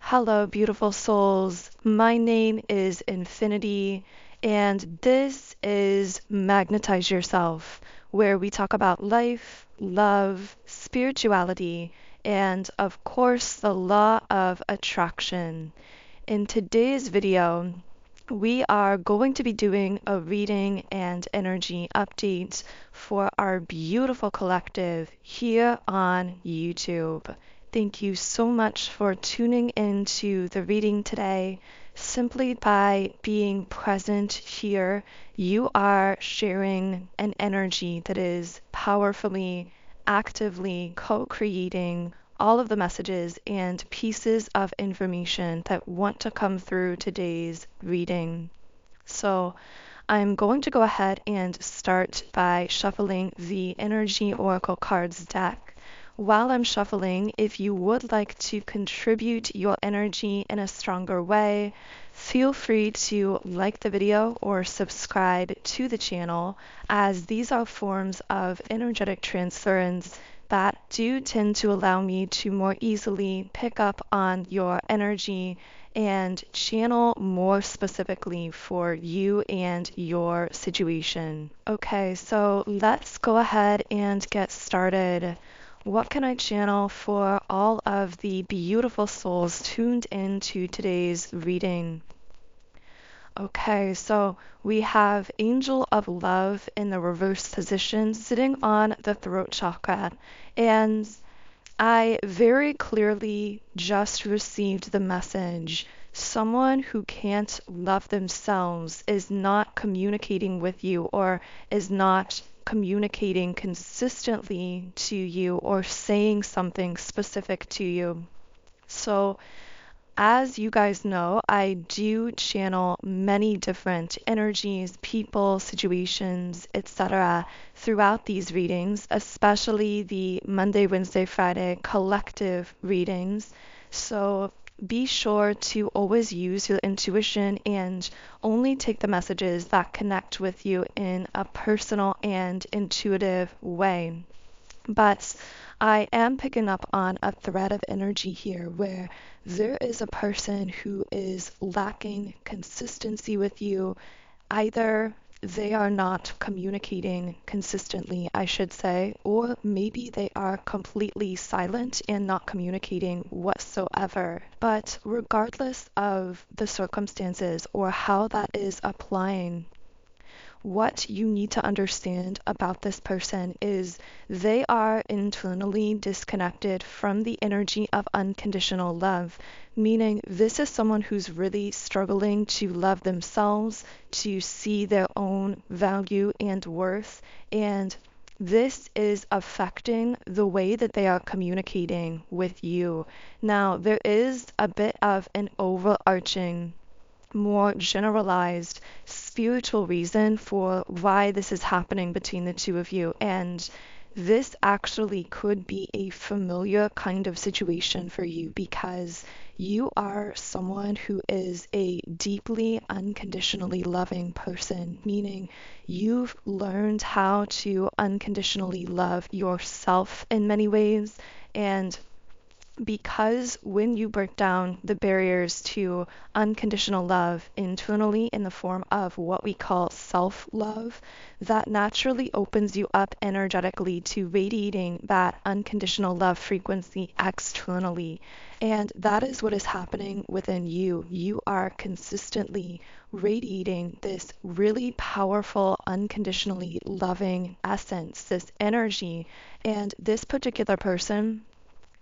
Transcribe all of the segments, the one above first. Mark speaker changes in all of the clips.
Speaker 1: Hello, beautiful souls. My name is Infinity, and this is Magnetize Yourself, where we talk about life, love, spirituality, and of course, the law of attraction. In today's video, we are going to be doing a reading and energy update for our beautiful collective here on YouTube. Thank you so much for tuning into the reading today. Simply by being present here, you are sharing an energy that is powerfully, actively co-creating all of the messages and pieces of information that want to come through today's reading. So I'm going to go ahead and start by shuffling the Energy Oracle Cards deck. While I'm shuffling, if you would like to contribute your energy in a stronger way, feel free to like the video or subscribe to the channel, as these are forms of energetic transference that do tend to allow me to more easily pick up on your energy and channel more specifically for you and your situation. Okay, so let's go ahead and get started. What can I channel for all of the beautiful souls tuned into today's reading? Okay, so we have Angel of Love in the reverse position sitting on the throat chakra. And I very clearly just received the message. Someone who can't love themselves is not communicating with you or is not communicating consistently to you or saying something specific to you. So as you guys know, I do channel many different energies, people, situations, etc. throughout these readings, especially the Monday, Wednesday, Friday collective readings. So be sure to always use your intuition and only take the messages that connect with you in a personal and intuitive way. But I am picking up on a thread of energy here where there is a person who is lacking consistency with you. Either they are not communicating consistently, I should say, or maybe they are completely silent and not communicating whatsoever. But regardless of the circumstances or how that is applying, what you need to understand about this person is they are internally disconnected from the energy of unconditional love, meaning this is someone who's really struggling to love themselves, to see their own value and worth, and this is affecting the way that they are communicating with you. Now, there is a bit of an overarching, more generalized spiritual reason for why this is happening between the two of you. And this actually could be a familiar kind of situation for you because you are someone who is a deeply unconditionally loving person, meaning you've learned how to unconditionally love yourself in many ways. And because when you break down the barriers to unconditional love internally in the form of what we call self-love, that naturally opens you up energetically to radiating that unconditional love frequency externally. And that is what is happening within you. You are consistently radiating this really powerful, unconditionally loving essence, this energy. And this particular person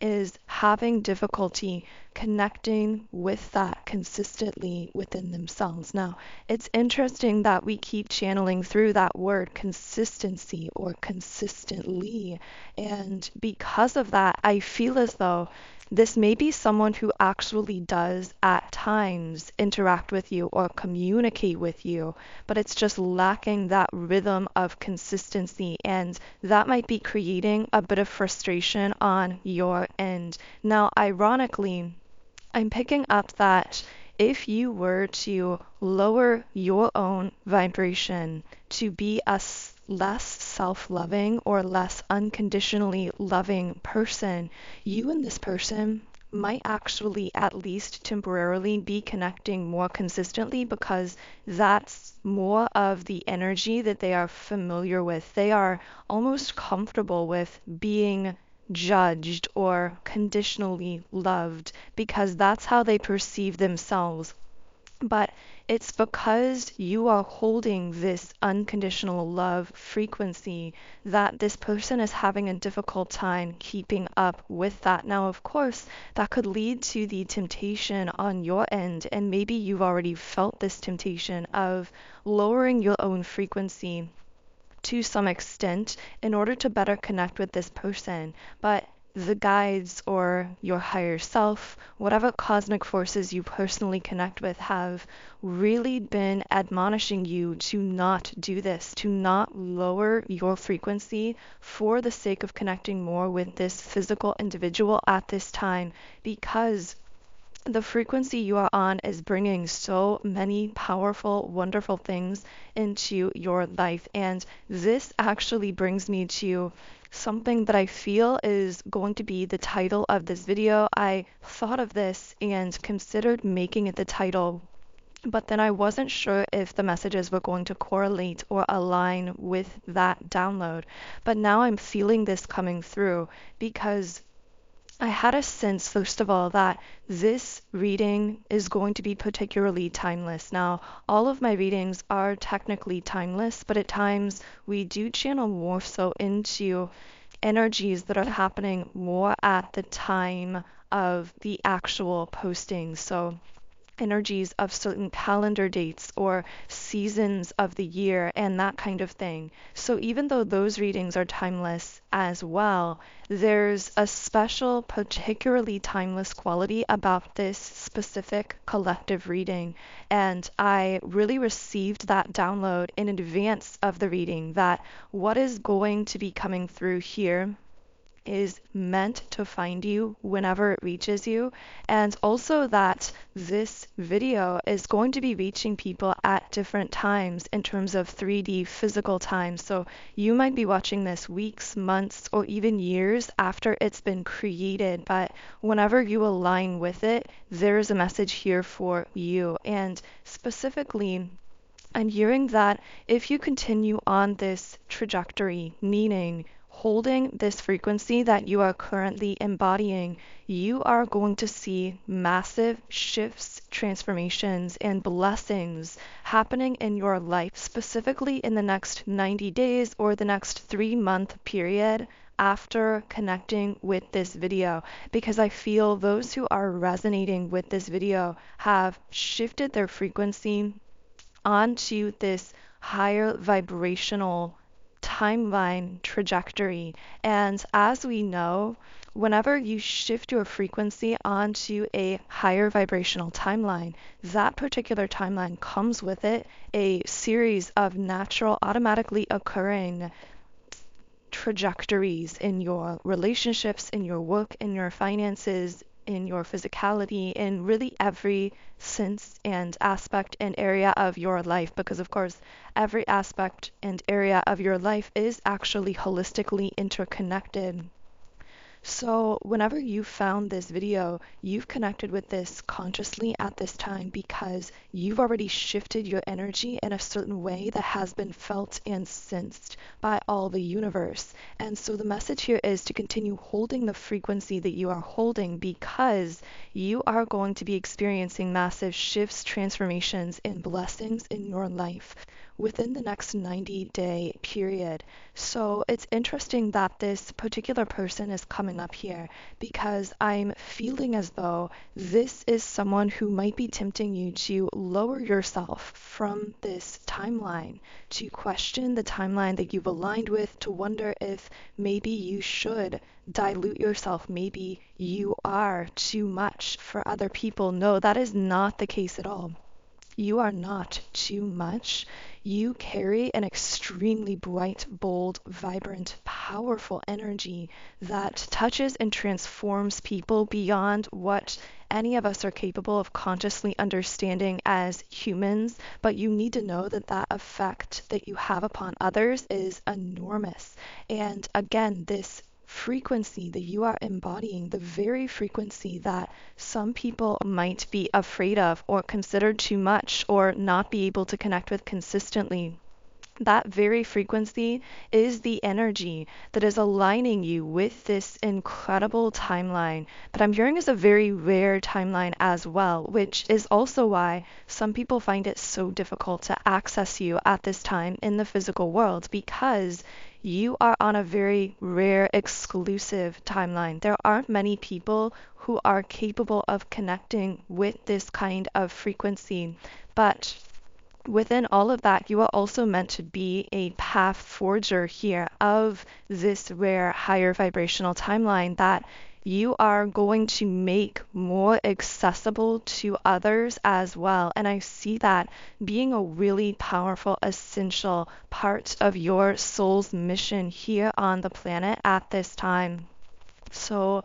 Speaker 1: is having difficulty connecting with that consistently within themselves. Now, it's interesting that we keep channeling through that word consistency or consistently. And because of that, I feel as though this may be someone who actually does at times interact with you or communicate with you, but it's just lacking that rhythm of consistency, and that might be creating a bit of frustration on your end. Now, ironically, I'm picking up that if you were to lower your own vibration to be a less self-loving or less unconditionally loving person, you and this person might actually at least temporarily be connecting more consistently because that's more of the energy that they are familiar with. They are almost comfortable with being judged or conditionally loved because that's how they perceive themselves. But it's because you are holding this unconditional love frequency that this person is having a difficult time keeping up with that. Now, of course, that could lead to the temptation on your end, and maybe you've already felt this temptation of lowering your own frequency to some extent in order to better connect with this person. But the guides or your higher self, whatever cosmic forces you personally connect with, have really been admonishing you to not do this, to not lower your frequency for the sake of connecting more with this physical individual at this time, because the frequency you are on is bringing so many powerful, wonderful things into your life. And this actually brings me to something that I feel is going to be the title of this video. I thought of this and considered making it the title, but then I wasn't sure if the messages were going to correlate or align with that download. But now I'm feeling this coming through because I had a sense, first of all, that this reading is going to be particularly timeless. Now, all of my readings are technically timeless, but at times we do channel more so into energies that are happening more at the time of the actual posting. So energies of certain calendar dates or seasons of the year and that kind of thing. So even though those readings are timeless as well, there's a special, particularly timeless quality about this specific collective reading. And I really received that download in advance of the reading that what is going to be coming through here is meant to find you whenever it reaches you, and also that this video is going to be reaching people at different times in terms of 3D physical time. So you might be watching this weeks, months, or even years after it's been created, but whenever you align with it, there's a message here for you. And specifically, I'm hearing that if you continue on this trajectory, meaning holding this frequency that you are currently embodying, you are going to see massive shifts, transformations, and blessings happening in your life, specifically in the next 90 days or the next 3-month period after connecting with this video, because I feel those who are resonating with this video have shifted their frequency onto this higher vibrational timeline trajectory. And as we know, whenever you shift your frequency onto a higher vibrational timeline, that particular timeline comes with it a series of natural, automatically occurring trajectories in your relationships, in your work, in your finances, in your physicality, in really every sense and aspect and area of your life. Because, of course, every aspect and area of your life is actually holistically interconnected. So whenever you found this video, you've connected with this consciously at this time because you've already shifted your energy in a certain way that has been felt and sensed by all the universe. And so the message here is to continue holding the frequency that you are holding, because you are going to be experiencing massive shifts, transformations, and blessings in your life within the next 90-day period. So it's interesting that this particular person is coming up here because I'm feeling as though this is someone who might be tempting you to lower yourself from this timeline, to question the timeline that you've aligned with, to wonder if maybe you should dilute yourself, maybe you are too much for other people. No, that is not the case at all. You are not too much. You carry an extremely bright, bold, vibrant, powerful energy that touches and transforms people beyond what any of us are capable of consciously understanding as humans. But you need to know that that effect that you have upon others is enormous. And again, this frequency that you are embodying, the very frequency that some people might be afraid of or consider too much or not be able to connect with consistently, that very frequency is the energy that is aligning you with this incredible timeline. But I'm hearing is a very rare timeline as well, which is also why some people find it so difficult to access you at this time in the physical world, because you are on a very rare, exclusive timeline. There aren't many people who are capable of connecting with this kind of frequency. But within all of that, you are also meant to be a path forger here of this rare higher vibrational timeline that you are going to make more accessible to others as well. And I see that being a really powerful, essential part of your soul's mission here on the planet at this time. So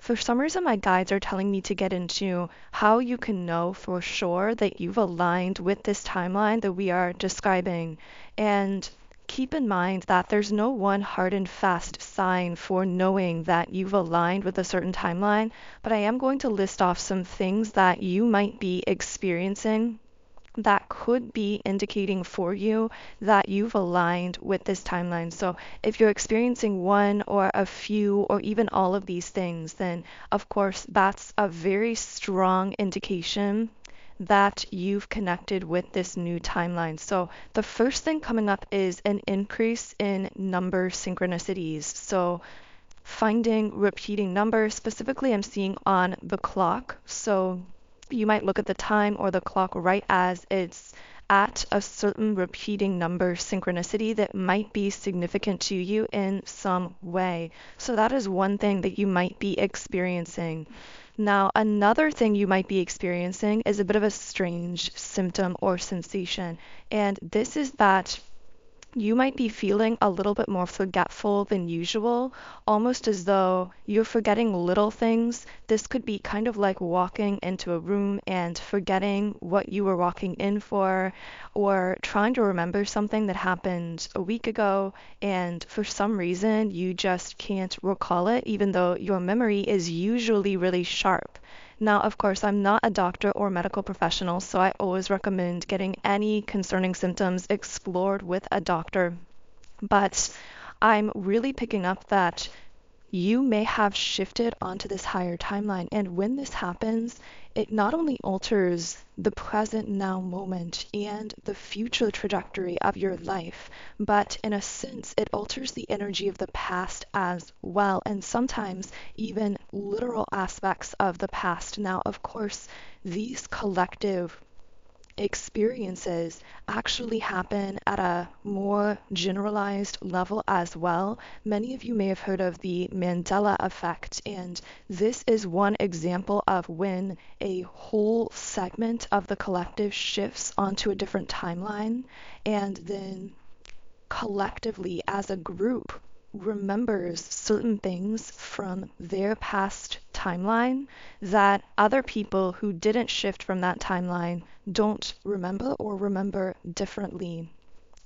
Speaker 1: for some reason, my guides are telling me to get into how you can know for sure that you've aligned with this timeline that we are describing. And keep in mind that there's no one hard and fast sign for knowing that you've aligned with a certain timeline, but I am going to list off some things that you might be experiencing that could be indicating for you that you've aligned with this timeline. So if you're experiencing one or a few or even all of these things, then of course that's a very strong indication that you've connected with this new timeline. So the first thing coming up is an increase in number synchronicities. So finding repeating numbers, specifically I'm seeing on the clock. So you might look at the time or the clock right as it's at a certain repeating number synchronicity that might be significant to you in some way. So that is one thing that you might be experiencing. Now, another thing you might be experiencing is a bit of a strange symptom or sensation, and this is that you might be feeling a little bit more forgetful than usual, almost as though you're forgetting little things. This could be kind of like walking into a room and forgetting what you were walking in for, or trying to remember something that happened a week ago, and for some reason you just can't recall it, even though your memory is usually really sharp. Now, of course, I'm not a doctor or medical professional, so I always recommend getting any concerning symptoms explored with a doctor. But I'm really picking up that you may have shifted onto this higher timeline. And when this happens, it not only alters the present now moment and the future trajectory of your life, but in a sense, it alters the energy of the past as well, and sometimes even literal aspects of the past. Now, of course, these collective experiences actually happen at a more generalized level as well. Many of you may have heard of the Mandela effect, and this is one example of when a whole segment of the collective shifts onto a different timeline, and then collectively as a group remembers certain things from their past timeline that other people who didn't shift from that timeline don't remember or remember differently.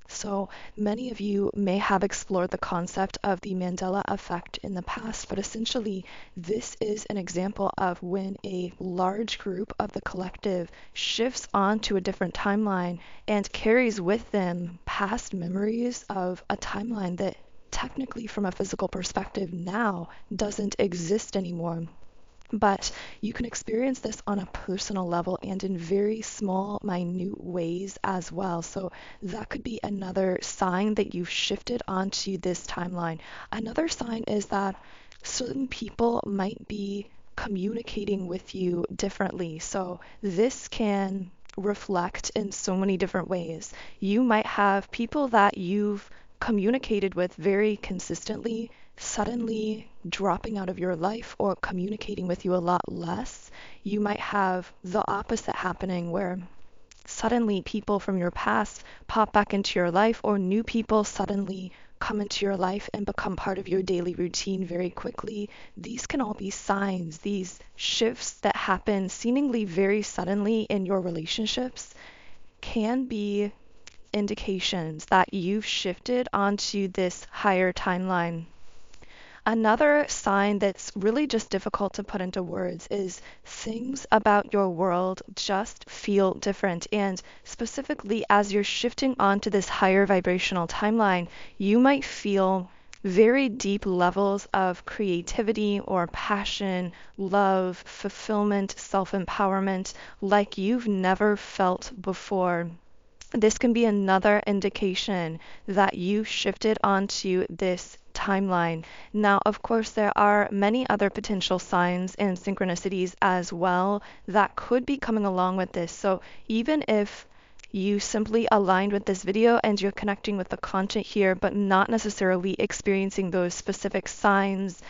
Speaker 1: So many of you may have explored the concept of the Mandela effect in the past, but essentially this is an example of when a large group of the collective shifts onto a different timeline and carries with them past memories of a timeline that technically from a physical perspective now doesn't exist anymore. But you can experience this on a personal level and in very small, minute ways as well. So that could be another sign that you've shifted onto this timeline. Another sign is that certain people might be communicating with you differently. So this can reflect in so many different ways. You might have people that you've communicated with very consistently suddenly dropping out of your life or communicating with you a lot less. You might have the opposite happening where suddenly people from your past pop back into your life, or new people suddenly come into your life and become part of your daily routine very quickly. These can all be signs, these shifts that happen seemingly very suddenly in your relationships can be indications that you've shifted onto this higher timeline. Another sign that's really just difficult to put into words is things about your world just feel different. And specifically, as you're shifting onto this higher vibrational timeline, you might feel very deep levels of creativity or passion, love, fulfillment, self-empowerment like you've never felt before. This can be another indication that you shifted onto this timeline. Now, of course, there are many other potential signs and synchronicities as well that could be coming along with this. So even if you simply aligned with this video and you're connecting with the content here, but not necessarily experiencing those specific signs,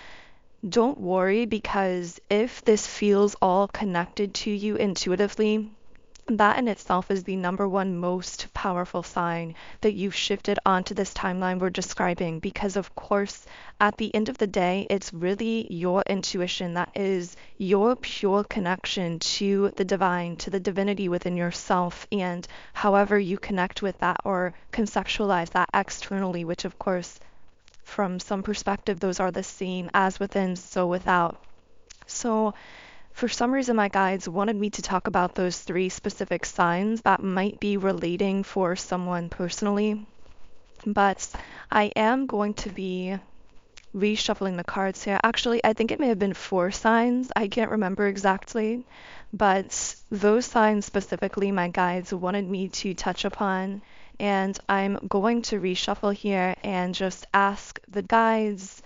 Speaker 1: don't worry, because if this feels all connected to you intuitively, that in itself is the number one most powerful sign that you've shifted onto this timeline we're describing. Because, of course, at the end of the day, it's really your intuition that is your pure connection to the divine, to the divinity within yourself, and however you connect with that or conceptualize that externally, which, of course, from some perspective, those are the same as within, so without. So, for some reason, my guides wanted me to talk about those three specific signs that might be relating for someone personally, but I am going to be reshuffling the cards here. Actually, I think it may have been four signs. I can't remember exactly, but those signs specifically, my guides wanted me to touch upon, and I'm going to reshuffle here and just ask the guides,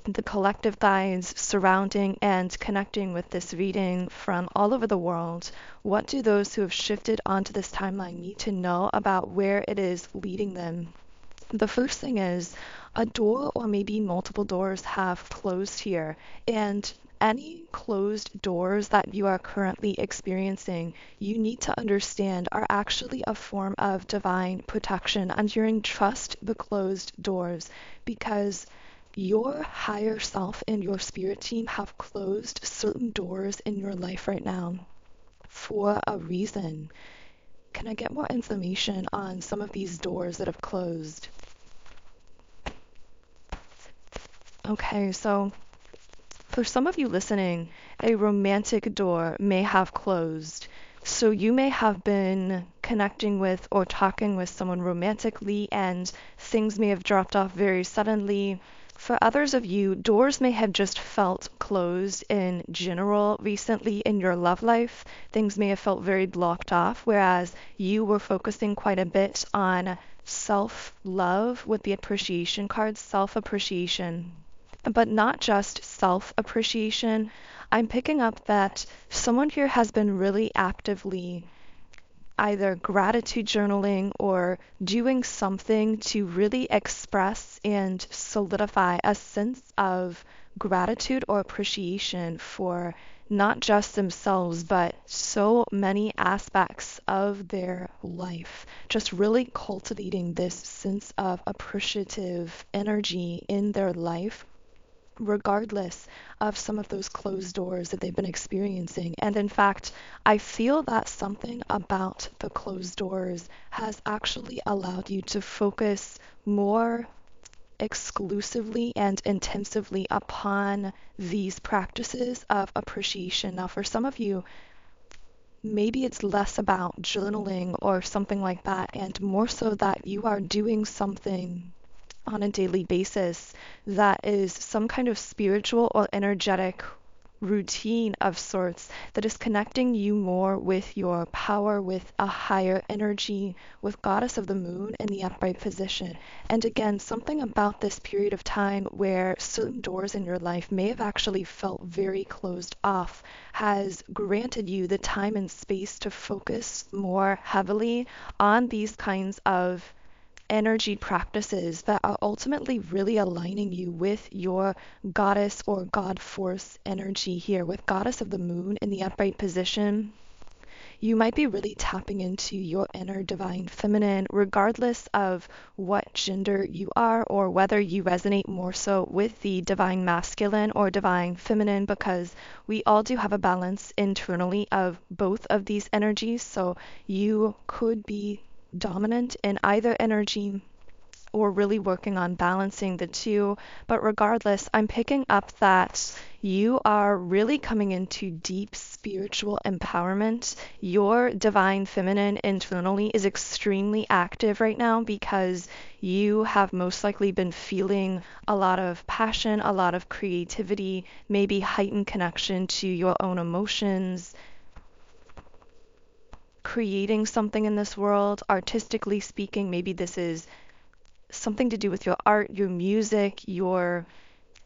Speaker 1: the collective guides surrounding and connecting with this reading from all over the world. What do those who have shifted onto this timeline need to know about where it is leading them? The first thing is a door or maybe multiple doors have closed here, and any closed doors that you are currently experiencing, you need to understand are actually a form of divine protection, and you're in trust the closed doors because your higher self and your spirit team have closed certain doors in your life right now for a reason. Can I get more information on some of these doors that have closed? Okay, so for some of you listening, a romantic door may have closed. So you may have been connecting with or talking with someone romantically and things may have dropped off very suddenly. For others of you, doors may have just felt closed in general recently in your love life. Things may have felt very blocked off, whereas you were focusing quite a bit on self-love with the appreciation card, self-appreciation. But not just self-appreciation. I'm picking up that someone here has been really actively either gratitude journaling or doing something to really express and solidify a sense of gratitude or appreciation for not just themselves, but so many aspects of their life. Just really cultivating this sense of appreciative energy in their life, regardless of some of those closed doors that they've been experiencing. And in fact, I feel that something about the closed doors has actually allowed you to focus more exclusively and intensively upon these practices of appreciation. Now, for some of you, maybe it's less about journaling or something like that, and more so that you are doing something on a daily basis that is some kind of spiritual or energetic routine of sorts that is connecting you more with your power, with a higher energy, with Goddess of the Moon in the upright position. And again, something about this period of time where certain doors in your life may have actually felt very closed off has granted you the time and space to focus more heavily on these kinds of energy practices that are ultimately really aligning you with your goddess or god force energy here. With Goddess of the Moon in the upright position, you might be really tapping into your inner divine feminine, regardless of what gender you are or whether you resonate more so with the divine masculine or divine feminine, because we all do have a balance internally of both of these energies. So you could be dominant in either energy, or really working on balancing the two. But regardless, I'm picking up that you are really coming into deep spiritual empowerment. Your divine feminine internally is extremely active right now because you have most likely been feeling a lot of passion, a lot of creativity, maybe heightened connection to your own emotions, creating something in this world, artistically speaking. Maybe this is something to do with your art, your music, your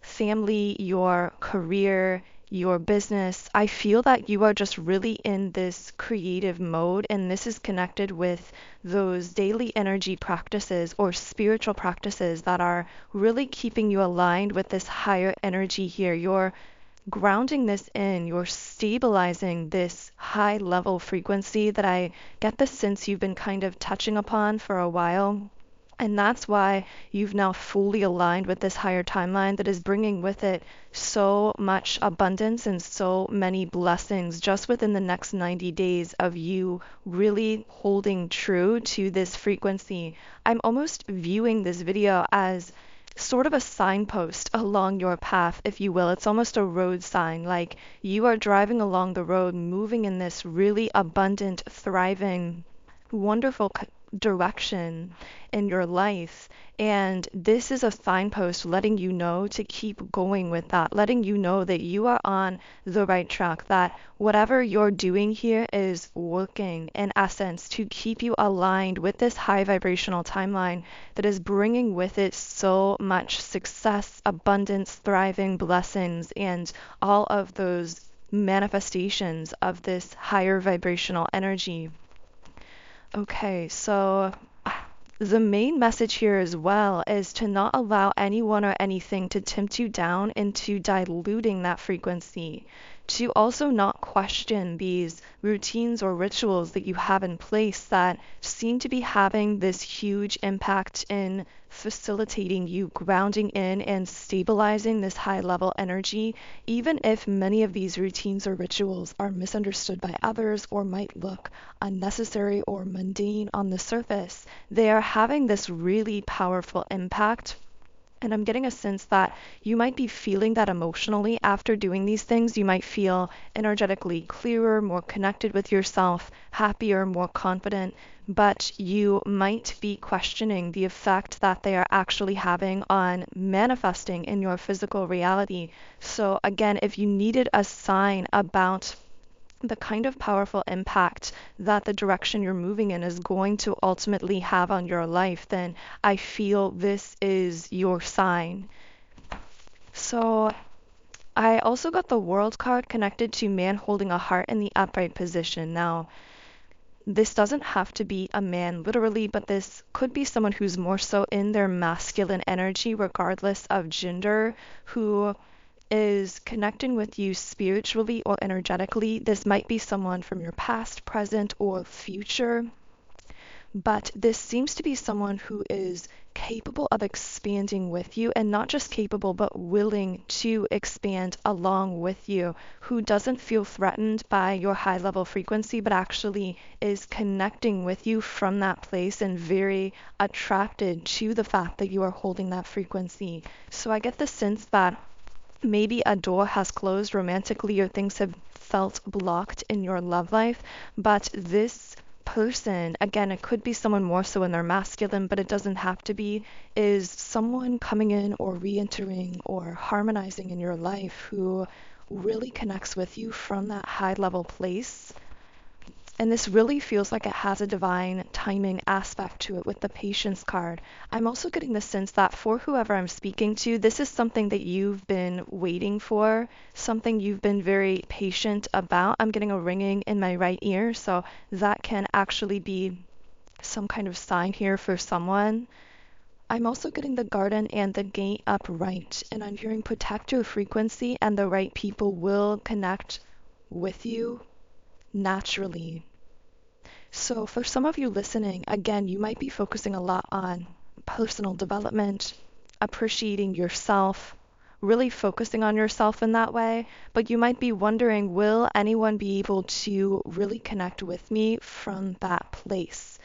Speaker 1: family, your career, your business. I feel that you are just really in this creative mode, and this is connected with those daily energy practices or spiritual practices that are really keeping you aligned with this higher energy here. You're grounding this in, you're stabilizing this high level frequency that I get the sense you've been kind of touching upon for a while. And that's why you've now fully aligned with this higher timeline that is bringing with it so much abundance and so many blessings just within the next 90 days of you really holding true to this frequency. I'm almost viewing this video as sort of a signpost along your path, if you will. It's almost a road sign, like you are driving along the road, moving in this really abundant, thriving, wonderful direction in your life. And this is a signpost letting you know to keep going with that, letting you know that you are on the right track, that whatever you're doing here is working in essence to keep you aligned with this high vibrational timeline that is bringing with it so much success, abundance, thriving, blessings, and all of those manifestations of this higher vibrational energy. Okay, so the main message here as well is to not allow anyone or anything to tempt you down into diluting that frequency. To also not question these routines or rituals that you have in place that seem to be having this huge impact in facilitating you grounding in and stabilizing this high level energy, even if many of these routines or rituals are misunderstood by others or might look unnecessary or mundane on the surface. They are having this really powerful impact. And I'm getting a sense that you might be feeling that emotionally after doing these things. You might feel energetically clearer, more connected with yourself, happier, more confident, but you might be questioning the effect that they are actually having on manifesting in your physical reality. So again, if you needed a sign about the kind of powerful impact that the direction you're moving in is going to ultimately have on your life, then I feel this is your sign. So I also got the World card connected to man holding a heart in the upright position. Now, this doesn't have to be a man literally, but this could be someone who's more so in their masculine energy, regardless of gender, who is connecting with you spiritually or energetically. This might be someone from your past, present, or future, but this seems to be someone who is capable of expanding with you, and not just capable, but willing to expand along with you, who doesn't feel threatened by your high level frequency, but actually is connecting with you from that place and very attracted to the fact that you are holding that frequency. So I get the sense that maybe a door has closed romantically or things have felt blocked in your love life, but this person, again, it could be someone more so in their masculine, but it doesn't have to be, is someone coming in or re-entering or harmonizing in your life who really connects with you from that high level place. And this really feels like it has a divine timing aspect to it with the patience card. I'm also getting the sense that for whoever I'm speaking to, this is something that you've been waiting for, something you've been very patient about. I'm getting a ringing in my right ear, so that can actually be some kind of sign here for someone. I'm also getting the garden and the gate upright, and I'm hearing protect your frequency and the right people will connect with you naturally. So for some of you listening, again, you might be focusing a lot on personal development, appreciating yourself, really focusing on yourself in that way, but you might be wondering, will anyone be able to really connect with me from that place?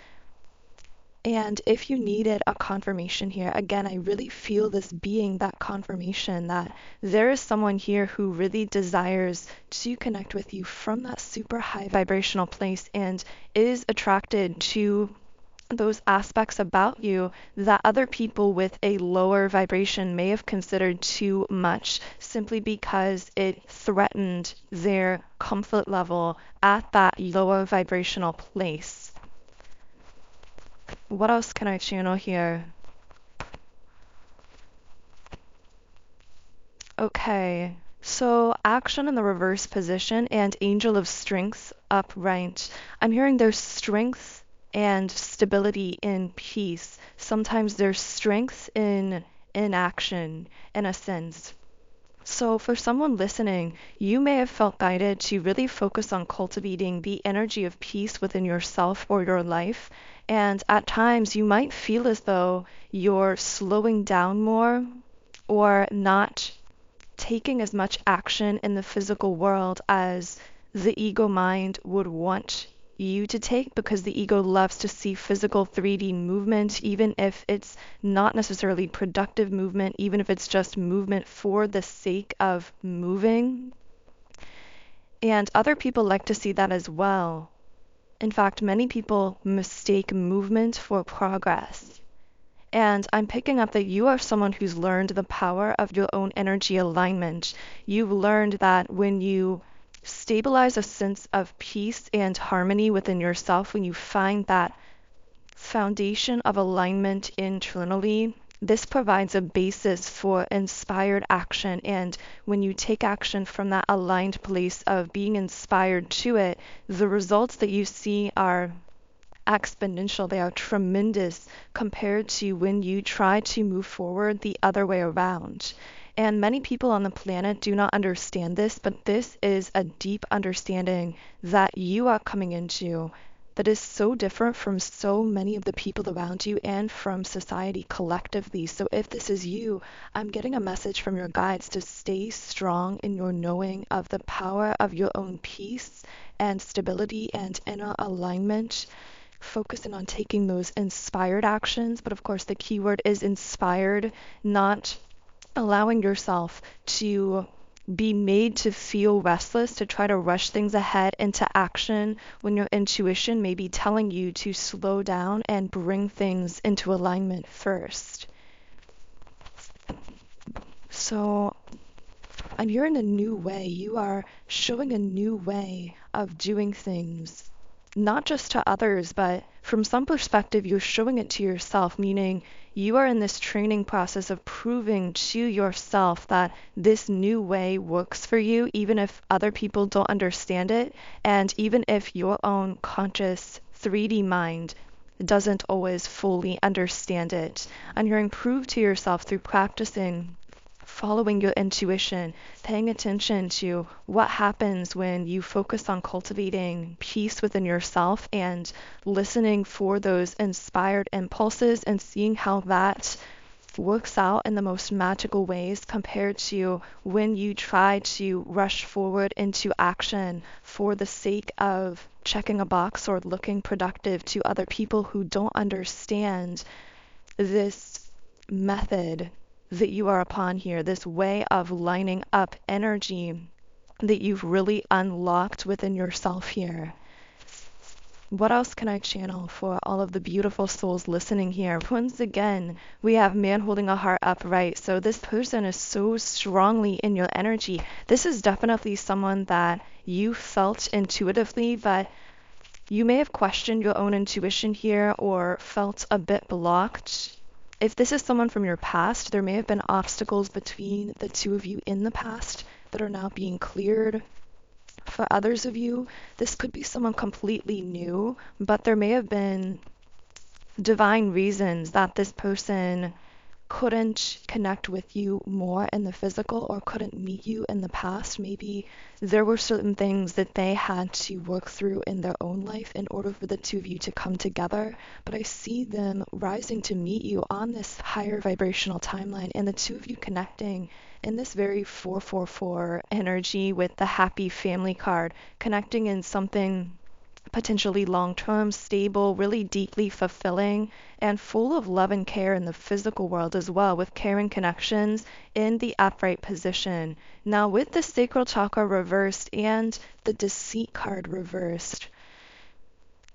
Speaker 1: And if you needed a confirmation here, again, I really feel this being that confirmation that there is someone here who really desires to connect with you from that super high vibrational place and is attracted to those aspects about you that other people with a lower vibration may have considered too much simply because it threatened their comfort level at that lower vibrational place. What else can I channel here? Okay, so action in the reverse position and angel of strength upright. I'm hearing there's strength and stability in peace. Sometimes there's strength in inaction, in a sense. So for someone listening, you may have felt guided to really focus on cultivating the energy of peace within yourself or your life. And at times you might feel as though you're slowing down more or not taking as much action in the physical world as the ego mind would want you to take, because the ego loves to see physical 3D movement, even if it's not necessarily productive movement, even if it's just movement for the sake of moving. And other people like to see that as well. In fact, many people mistake movement for progress. And I'm picking up that you are someone who's learned the power of your own energy alignment. You've learned that when you stabilize a sense of peace and harmony within yourself, when you find that foundation of alignment internally, this provides a basis for inspired action. And when you take action from that aligned place of being inspired to it, the results that you see are exponential. They are tremendous compared to when you try to move forward the other way around. And many people on the planet do not understand this, but this is a deep understanding that you are coming into that is so different from so many of the people around you and from society collectively. So if this is you, I'm getting a message from your guides to stay strong in your knowing of the power of your own peace and stability and inner alignment, focusing on taking those inspired actions. But of course, the key word is inspired, not allowing yourself to be made to feel restless, to try to rush things ahead into action when your intuition may be telling you to slow down and bring things into alignment first. So you're in a new way. You are showing a new way of doing things, not just to others, but from some perspective, you're showing it to yourself, meaning you are in this training process of proving to yourself that this new way works for you, even if other people don't understand it, and even if your own conscious 3D mind doesn't always fully understand it. And you're improved to yourself through practicing following your intuition, paying attention to what happens when you focus on cultivating peace within yourself and listening for those inspired impulses and seeing how that works out in the most magical ways compared to when you try to rush forward into action for the sake of checking a box or looking productive to other people who don't understand this method that you are upon here, this way of lining up energy that you've really unlocked within yourself here. What else can I channel for all of the beautiful souls listening here? Once again, we have man holding a heart upright. So this person is so strongly in your energy. This is definitely someone that you felt intuitively, but you may have questioned your own intuition here or felt a bit blocked. If this is someone from your past, there may have been obstacles between the two of you in the past that are now being cleared. For others of you, this could be someone completely new, but there may have been divine reasons that this person couldn't connect with you more in the physical or couldn't meet you in the past. Maybe there were certain things that they had to work through in their own life in order for the two of you to come together. But I see them rising to meet you on this higher vibrational timeline and the two of you connecting in this very 444 energy with the happy family card, connecting in something potentially long-term, stable, really deeply fulfilling, and full of love and care in the physical world as well, with caring connections in the upright position. Now, with the sacral chakra reversed and the deceit card reversed,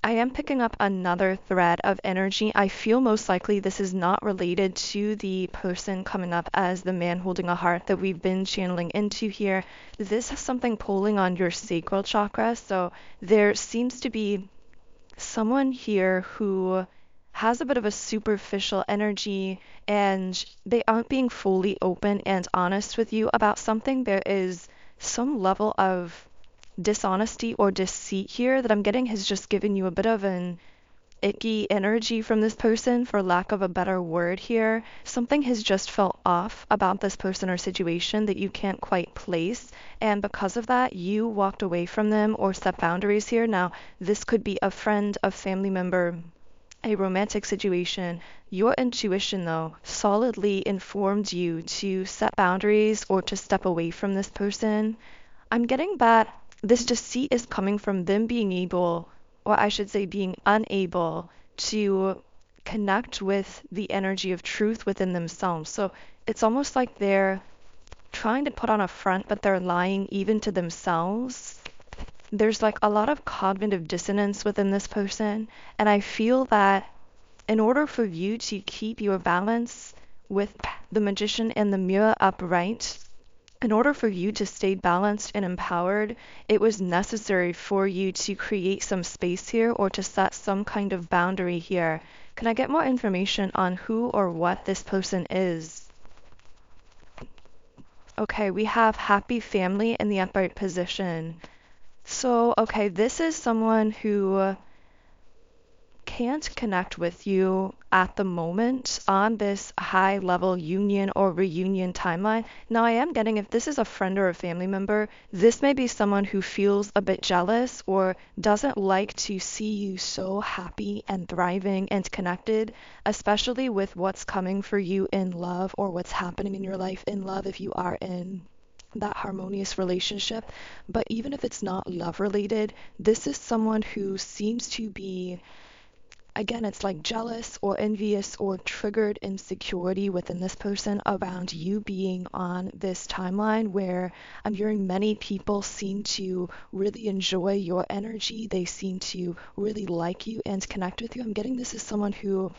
Speaker 1: I am picking up another thread of energy. I feel most likely this is not related to the person coming up as the man holding a heart that we've been channeling into here. This has something pulling on your sacral chakra. So there seems to be someone here who has a bit of a superficial energy and they aren't being fully open and honest with you about something. There is some level of dishonesty or deceit here that I'm getting has just given you a bit of an icky energy from this person, for lack of a better word here. Something has just felt off about this person or situation that you can't quite place, and because of that, you walked away from them or set boundaries here. Now, this could be a friend, a family member, a romantic situation. Your intuition, though, solidly informed you to set boundaries or to step away from this person. I'm getting that this deceit is coming from them being able, or I should say being unable, to connect with the energy of truth within themselves. So it's almost like they're trying to put on a front, but they're lying even to themselves. There's like a lot of cognitive dissonance within this person, and I feel that in order for you to keep your balance with the magician and the mirror upright, in order for you to stay balanced and empowered, it was necessary for you to create some space here or to set some kind of boundary here. Can I get more information on who or what this person is? Okay, we have happy family in the upright position. So, okay, this is someone who can't connect with you at the moment on this high level union or reunion timeline. Now, I am getting, if this is a friend or a family member, this may be someone who feels a bit jealous or doesn't like to see you so happy and thriving and connected, especially with what's coming for you in love or what's happening in your life in love if you are in that harmonious relationship. But even if it's not love related, this is someone who seems to be, again, it's like jealous or envious or triggered insecurity within this person around you being on this timeline where I'm hearing many people seem to really enjoy your energy. They seem to really like you and connect with you. I'm getting this as someone who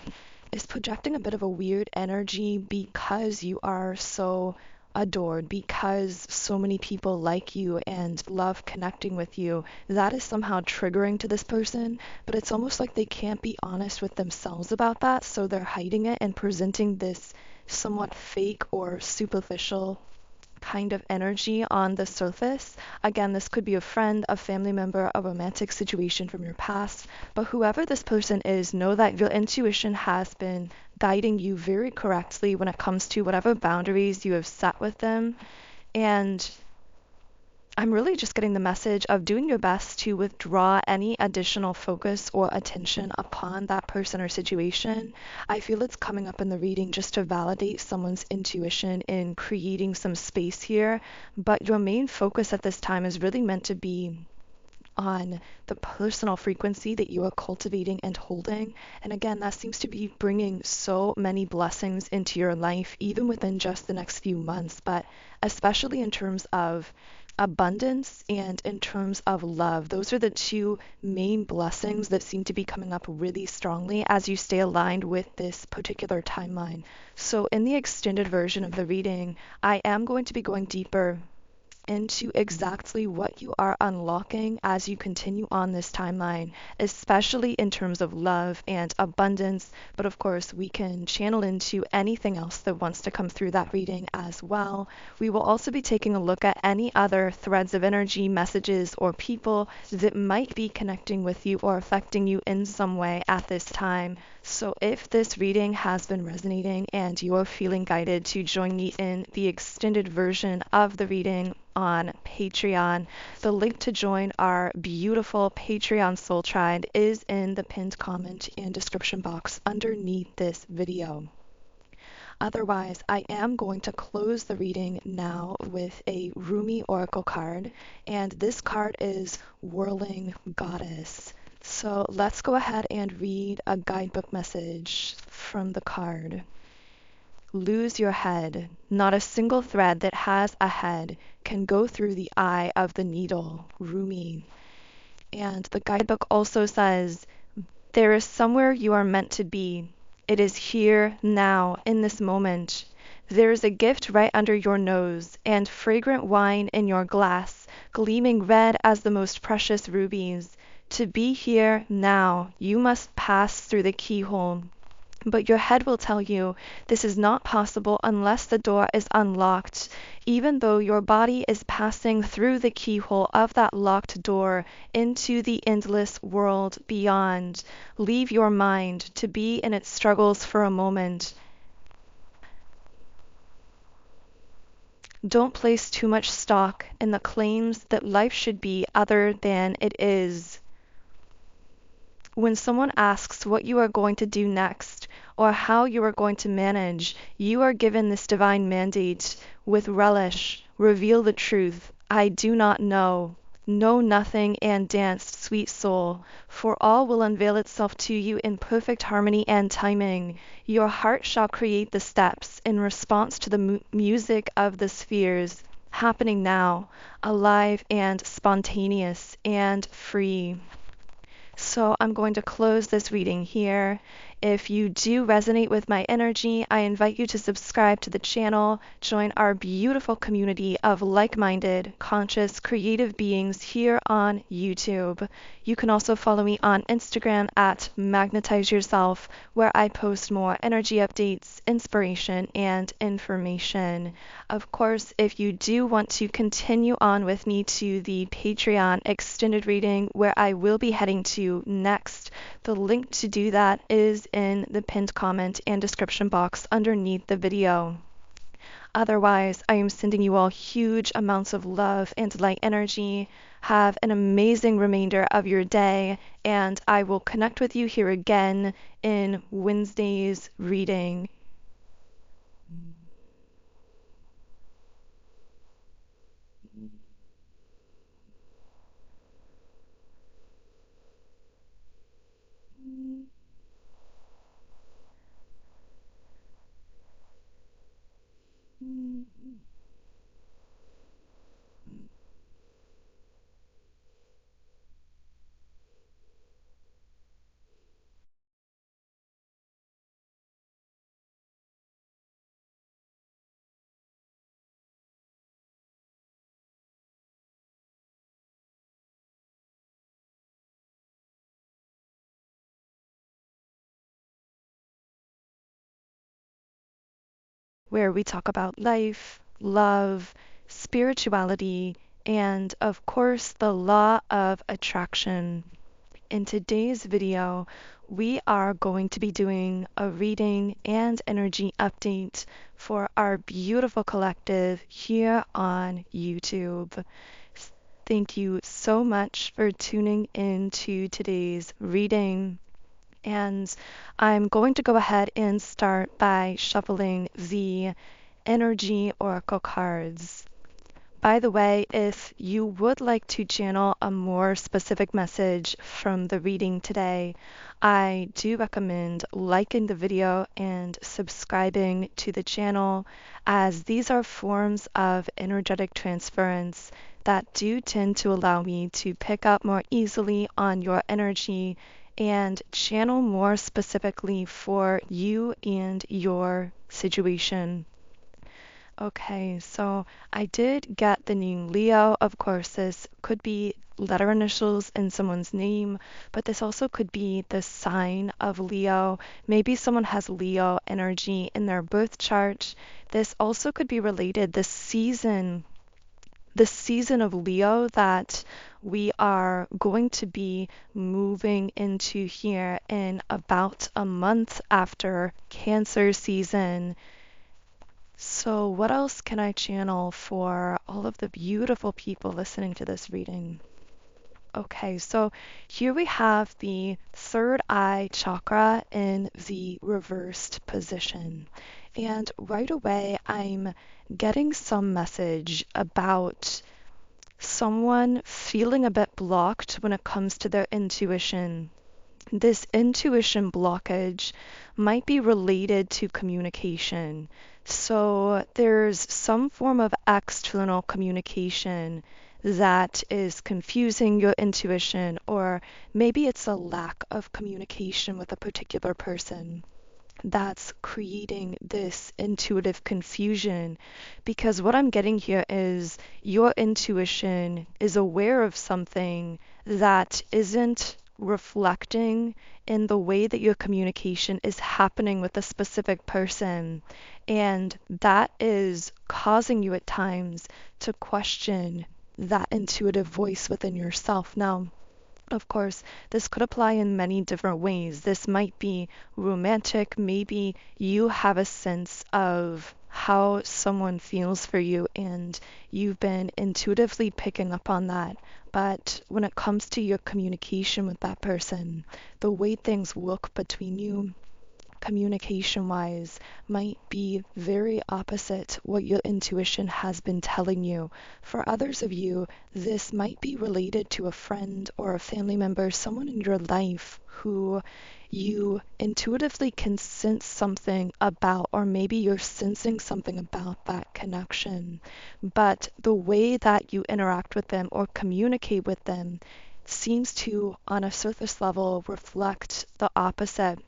Speaker 1: is projecting a bit of a weird energy because you are so adored, because so many people like you and love connecting with you. That is somehow triggering to this person, but it's almost like they can't be honest with themselves about that, so they're hiding it and presenting this somewhat fake or superficial kind of energy on the surface. Again, this could be a friend, a family member, a romantic situation from your past, but whoever this person is, know that your intuition has been guiding you very correctly when it comes to whatever boundaries you have set with them. And I'm really just getting the message of doing your best to withdraw any additional focus or attention upon that person or situation. I feel it's coming up in the reading just to validate someone's intuition in creating some space here, but your main focus at this time is really meant to be on the personal frequency that you are cultivating and holding. And again, that seems to be bringing so many blessings into your life, even within just the next few months, but especially in terms of abundance and in terms of love. Those are the two main blessings that seem to be coming up really strongly as you stay aligned with this particular timeline. So in the extended version of the reading, I am going to be going deeper into exactly what you are unlocking as you continue on this timeline, especially in terms of love and abundance. But of course, we can channel into anything else that wants to come through that reading as well. We will also be taking a look at any other threads of energy, messages, or people that might be connecting with you or affecting you in some way at this time. So if this reading has been resonating and you're feeling guided to join me in the extended version of the reading on Patreon, the link to join our beautiful Patreon Soul Tribe is in the pinned comment and description box underneath this video. Otherwise, I am going to close the reading now with a Rumi Oracle card, and this card is Whirling Goddess. So let's go ahead and read a guidebook message from the card. Lose your head. Not a single thread that has a head can go through the eye of the needle. Rumi. And the guidebook also says, there is somewhere you are meant to be. It is here, now, in this moment. There is a gift right under your nose, and fragrant wine in your glass, gleaming red as the most precious rubies. To be here, now, you must pass through the keyhole. But your head will tell you this is not possible unless the door is unlocked, even though your body is passing through the keyhole of that locked door into the endless world beyond. Leave your mind to be in its struggles for a moment. Don't place too much stock in the claims that life should be other than it is. When someone asks what you are going to do next or how you are going to manage, you are given this divine mandate with relish. Reveal the truth. I do not know. Know nothing and dance, sweet soul, for all will unveil itself to you in perfect harmony and timing. Your heart shall create the steps in response to the music of the spheres, happening now, alive and spontaneous and free. So I'm going to close this reading here. If you do resonate with my energy, I invite you to subscribe to the channel, join our beautiful community of like-minded, conscious, creative beings here on YouTube. You can also follow me on Instagram at Magnetize Yourself, where I post more energy updates, inspiration, and information. Of course, if you do want to continue on with me to the Patreon extended reading, where I will be heading to next, the link to do that is in the pinned comment and description box underneath the video. Otherwise, I am sending you all huge amounts of love and light energy. Have an amazing remainder of your day, and I will connect with you here again in Wednesday's reading. Where we talk about life, love, spirituality, and of course, the law of attraction. In today's video, we are going to be doing a reading and energy update for our beautiful collective here on YouTube. Thank you so much for tuning in to today's reading. And I'm going to go ahead and start by shuffling the energy oracle cards. By the way, if you would like to channel a more specific message from the reading today, I do recommend liking the video and subscribing to the channel, as these are forms of energetic transference that do tend to allow me to pick up more easily on your energy and channel more specifically for you and your situation. Okay, so I did get the name Leo. Of course, this could be letter initials in someone's name, but this also could be the sign of Leo. Maybe someone has Leo energy in their birth chart. This also could be related, the season of Leo that we are going to be moving into here in about a month after Cancer season. So what else can I channel for all of the beautiful people listening to this reading? Okay, so here we have the third eye chakra in the reversed position. And right away, I'm getting some message about someone feeling a bit blocked when it comes to their intuition. This intuition blockage might be related to communication. So there's some form of external communication that is confusing your intuition, or maybe it's a lack of communication with a particular person that's creating this intuitive confusion. Because what I'm getting here is your intuition is aware of something that isn't reflecting in the way that your communication is happening with a specific person. And that is causing you at times to question that intuitive voice within yourself. Now, of course, this could apply in many different ways. This might be romantic. Maybe you have a sense of how someone feels for you and you've been intuitively picking up on that. But when it comes to your communication with that person, the way things look between you, communication wise, might be very opposite what your intuition has been telling you. For others of you, this might be related to a friend or a family member, someone in your life who you intuitively can sense something about, or maybe you're sensing something about that connection. But the way that you interact with them or communicate with them seems to, on a surface level, reflect the opposite.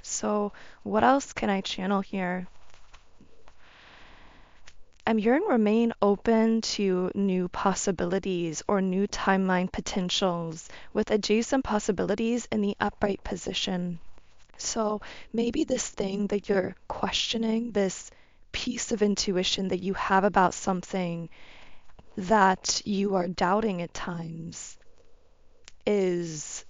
Speaker 1: So, what else can I channel here? I'm hearing remain open to new possibilities or new timeline potentials with adjacent possibilities in the upright position. So, maybe this thing that you're questioning, this piece of intuition that you have about something that you are doubting at times, is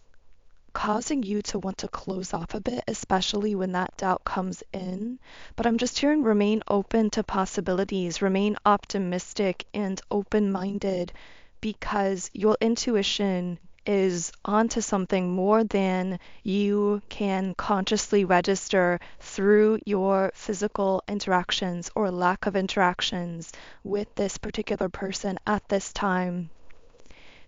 Speaker 1: causing you to want to close off a bit, especially when that doubt comes in. But I'm just hearing remain open to possibilities, remain optimistic and open minded, because your intuition is onto something more than you can consciously register through your physical interactions or lack of interactions with this particular person at this time.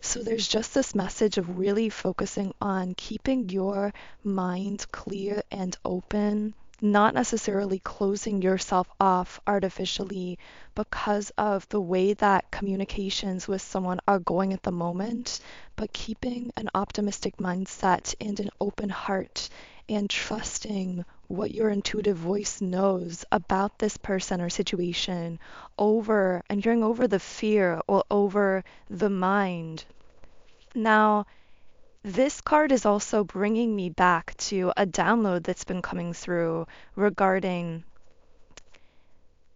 Speaker 1: So there's just this message of really focusing on keeping your mind clear and open, not necessarily closing yourself off artificially because of the way that communications with someone are going at the moment, but keeping an optimistic mindset and an open heart and trusting what your intuitive voice knows about this person or situation over and hearing over the fear or over the mind. Now, this card is also bringing me back to a download that's been coming through regarding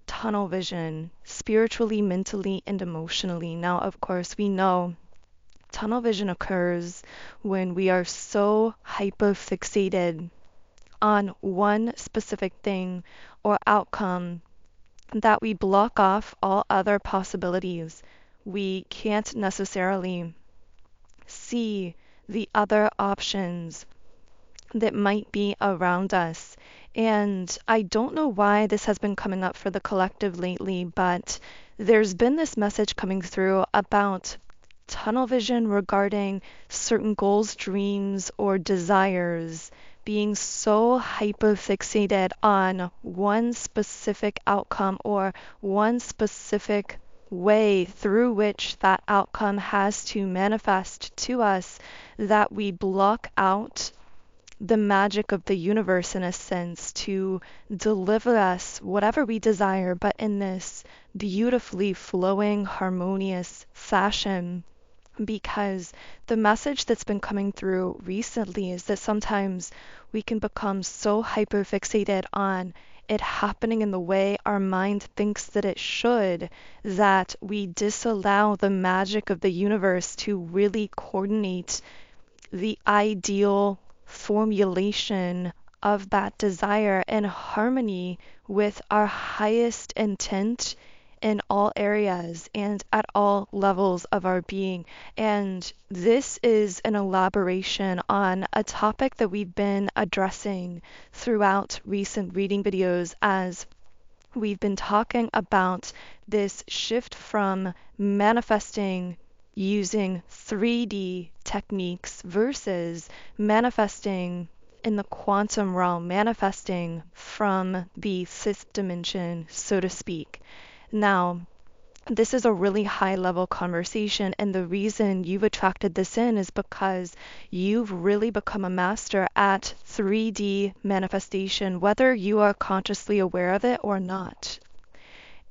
Speaker 1: tunnel vision, spiritually, mentally, and emotionally. Now, of course, we know tunnel vision occurs when we are so hyper fixated on one specific thing or outcome that we block off all other possibilities. We can't necessarily see the other options that might be around us. And I don't know why this has been coming up for the collective lately, but there's been this message coming through about tunnel vision regarding certain goals, dreams, or desires being so hyper fixated on one specific outcome or one specific way through which that outcome has to manifest to us that we block out the magic of the universe in a sense to deliver us whatever we desire, but in this beautifully flowing, harmonious fashion. Because the message that's been coming through recently is that sometimes we can become so hyper fixated on it happening in the way our mind thinks that it should, that we disallow the magic of the universe to really coordinate the ideal formulation of that desire in harmony with our highest intent in all areas and at all levels of our being. And this is an elaboration on a topic that we've been addressing throughout recent reading videos, as we've been talking about this shift from manifesting using 3D techniques versus manifesting in the quantum realm, manifesting from the fifth dimension, so to speak. Now, this is a really high level conversation, and the reason you've attracted this in is because you've really become a master at 3D manifestation, whether you are consciously aware of it or not.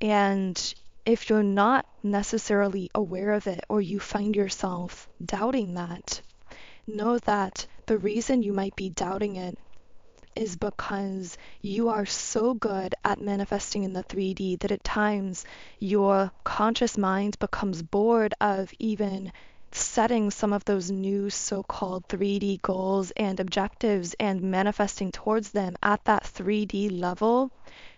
Speaker 1: And if you're not necessarily aware of it, or you find yourself doubting that, know that the reason you might be doubting it is because you are so good at manifesting in the 3D that at times your conscious mind becomes bored of even setting some of those new so-called 3D goals and objectives and manifesting towards them at that 3D level,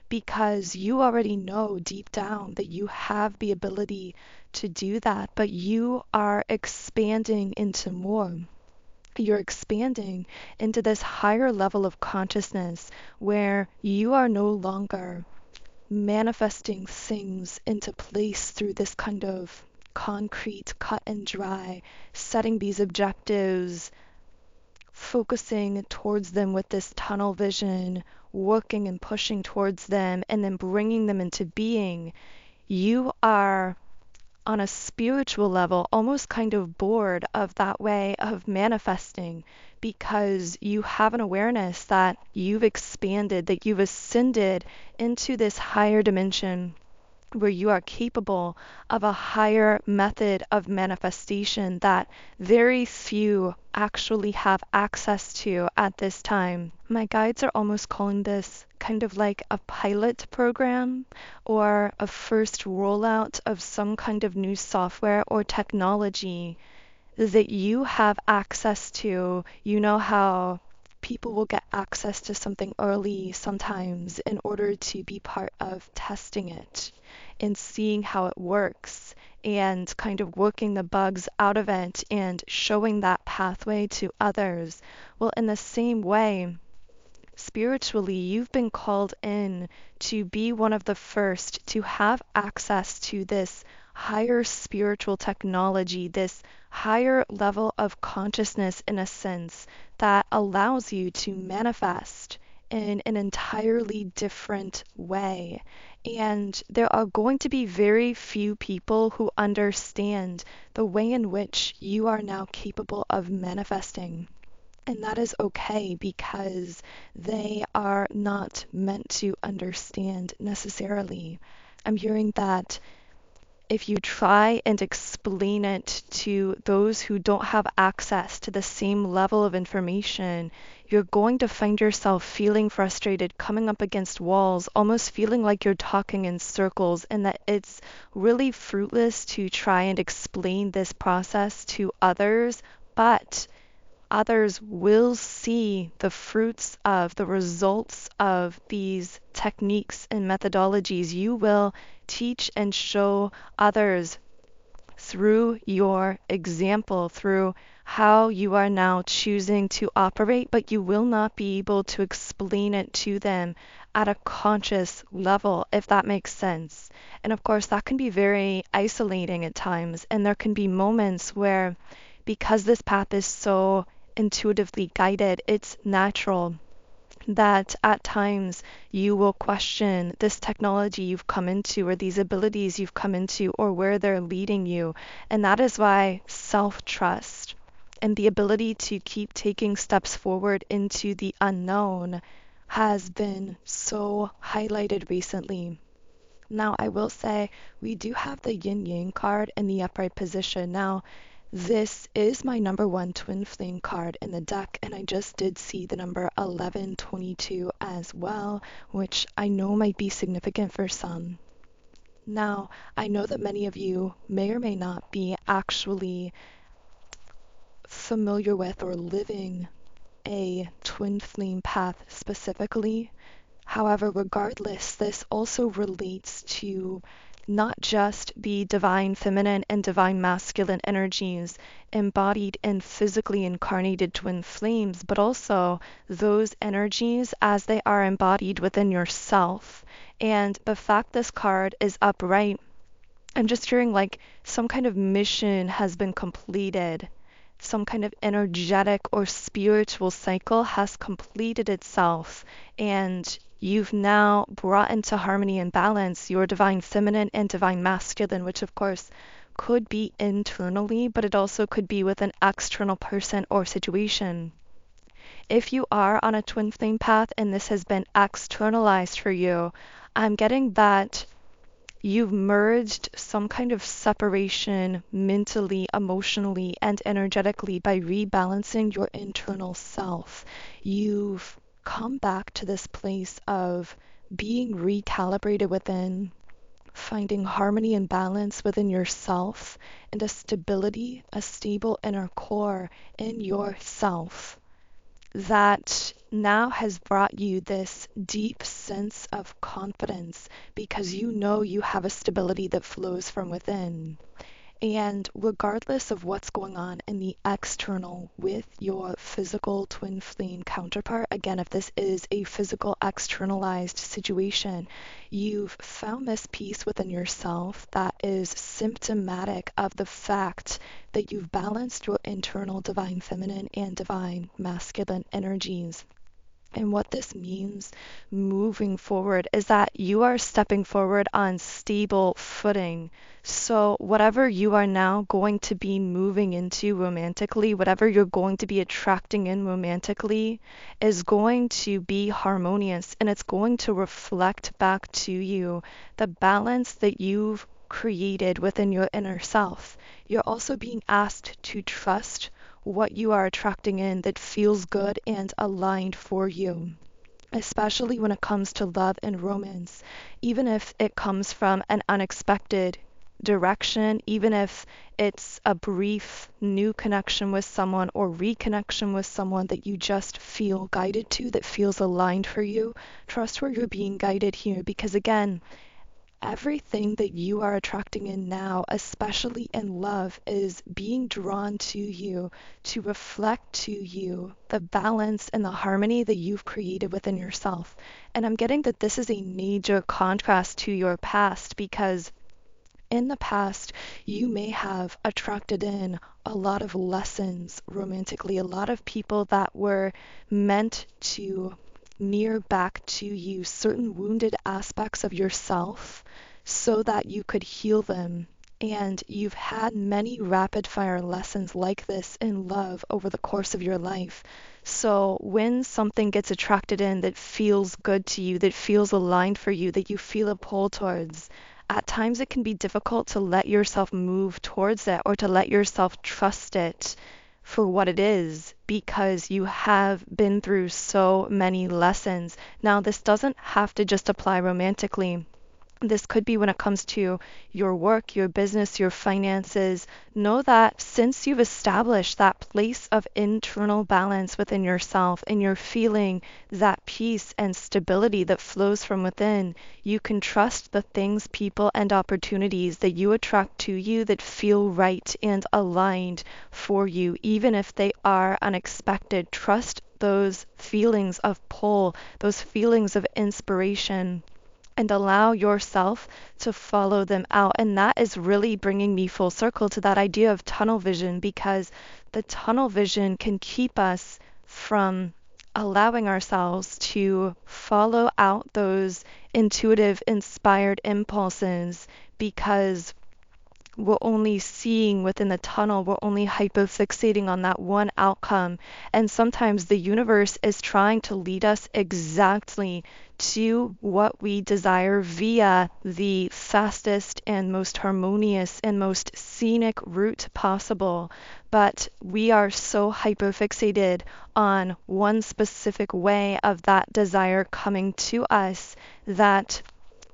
Speaker 1: because you already know deep down that you have the ability to do that, but you are expanding into more. You're expanding into this higher level of consciousness where you are no longer manifesting things into place through this kind of concrete, cut and dry, setting these objectives, focusing towards them with this tunnel vision, working and pushing towards them, and then bringing them into being. You are on a spiritual level, almost kind of bored of that way of manifesting, because you have an awareness that you've expanded, that you've ascended into this higher dimension where you are capable of a higher method of manifestation that very few actually have access to at this time. My guides are almost calling this kind of like a pilot program or a first rollout of some kind of new software or technology that you have access to. You know how people will get access to something early sometimes in order to be part of testing it and seeing how it works and kind of working the bugs out of it and showing that pathway to others. Well, in the same way, spiritually, you've been called in to be one of the first to have access to this higher spiritual technology, this higher level of consciousness, in a sense, that allows you to manifest in an entirely different way. And there are going to be very few people who understand the way in which you are now capable of manifesting. And that is okay, because they are not meant to understand necessarily. I'm hearing that if you try and explain it to those who don't have access to the same level of information, you're going to find yourself feeling frustrated, coming up against walls, almost feeling like you're talking in circles, and that it's really fruitless to try and explain this process to others. But others will see the fruits of the results of these techniques and methodologies. You will teach and show others through your example, through how you are now choosing to operate, but you will not be able to explain it to them at a conscious level, if that makes sense. And of course, that can be very isolating at times, and there can be moments where, because this path is so intuitively guided, it's natural that at times you will question this technology you've come into, or these abilities you've come into, or where they're leading you. And that is why self-trust and the ability to keep taking steps forward into the unknown has been so highlighted recently. Now, I will say we do have the yin yang card in the upright position. Now, this is my number one twin flame card in the deck, and I just did see the number 1122 as well, which I know might be significant for some. Now, I know that many of you may or may not be actually familiar with or living a twin flame path specifically. However, regardless, this also relates to not just the divine feminine and divine masculine energies embodied in physically incarnated twin flames, but also those energies as they are embodied within yourself. And the fact this card is upright I'm just hearing like some kind of mission has been completed. Some kind of energetic or spiritual cycle has completed itself, and you've now brought into harmony and balance your divine feminine and divine masculine, which of course could be internally, but it also could be with an external person or situation. If you are on a twin flame path and this has been externalized for you, I'm getting that you've merged some kind of separation mentally, emotionally, and energetically by rebalancing your internal self. You've come back to this place of being recalibrated within, finding harmony and balance within yourself, and a stability, a stable inner core in yourself that now has brought you this deep sense of confidence because you know you have a stability that flows from within. And regardless of what's going on in the external with your physical twin flame counterpart, again, if this is a physical externalized situation, you've found this peace within yourself that is symptomatic of the fact that you've balanced your internal divine feminine and divine masculine energies. And what this means moving forward is that you are stepping forward on stable footing. So, whatever you are now going to be moving into romantically, whatever you're going to be attracting in romantically, is going to be harmonious and it's going to reflect back to you the balance that you've created within your inner self. You're also being asked to trust what you are attracting in that feels good and aligned for you, especially when it comes to love and romance. Even if it comes from an unexpected direction, even if it's a brief new connection with someone or reconnection with someone that you just feel guided to, that feels aligned for you, trust where you're being guided here because, again, everything that you are attracting in now, especially in love, is being drawn to you to reflect to you the balance and the harmony that you've created within yourself. And I'm getting that this is a major contrast to your past because in the past, you may have attracted in a lot of lessons romantically, a lot of people that were meant to mirror back to you certain wounded aspects of yourself so that you could heal them. And you've had many rapid fire lessons like this in love over the course of your life. So when something gets attracted in that feels good to you, that feels aligned for you, that you feel a pull towards, at times it can be difficult to let yourself move towards it or to let yourself trust it for what it is because you have been through so many lessons. Now, this doesn't have to just apply romantically. This could be when it comes to your work, your business, your finances. Know that since you've established that place of internal balance within yourself and you're feeling that peace and stability that flows from within, you can trust the things, people, and opportunities that you attract to you that feel right and aligned for you, even if they are unexpected. Trust those feelings of pull, those feelings of inspiration, and allow yourself to follow them out. And that is really bringing me full circle to that idea of tunnel vision because the tunnel vision can keep us from allowing ourselves to follow out those intuitive, inspired impulses because we're only seeing within the tunnel, we're only hypofixating on that one outcome. And sometimes the universe is trying to lead us exactly to what we desire via the fastest and most harmonious and most scenic route possible. But we are so hypofixated on one specific way of that desire coming to us that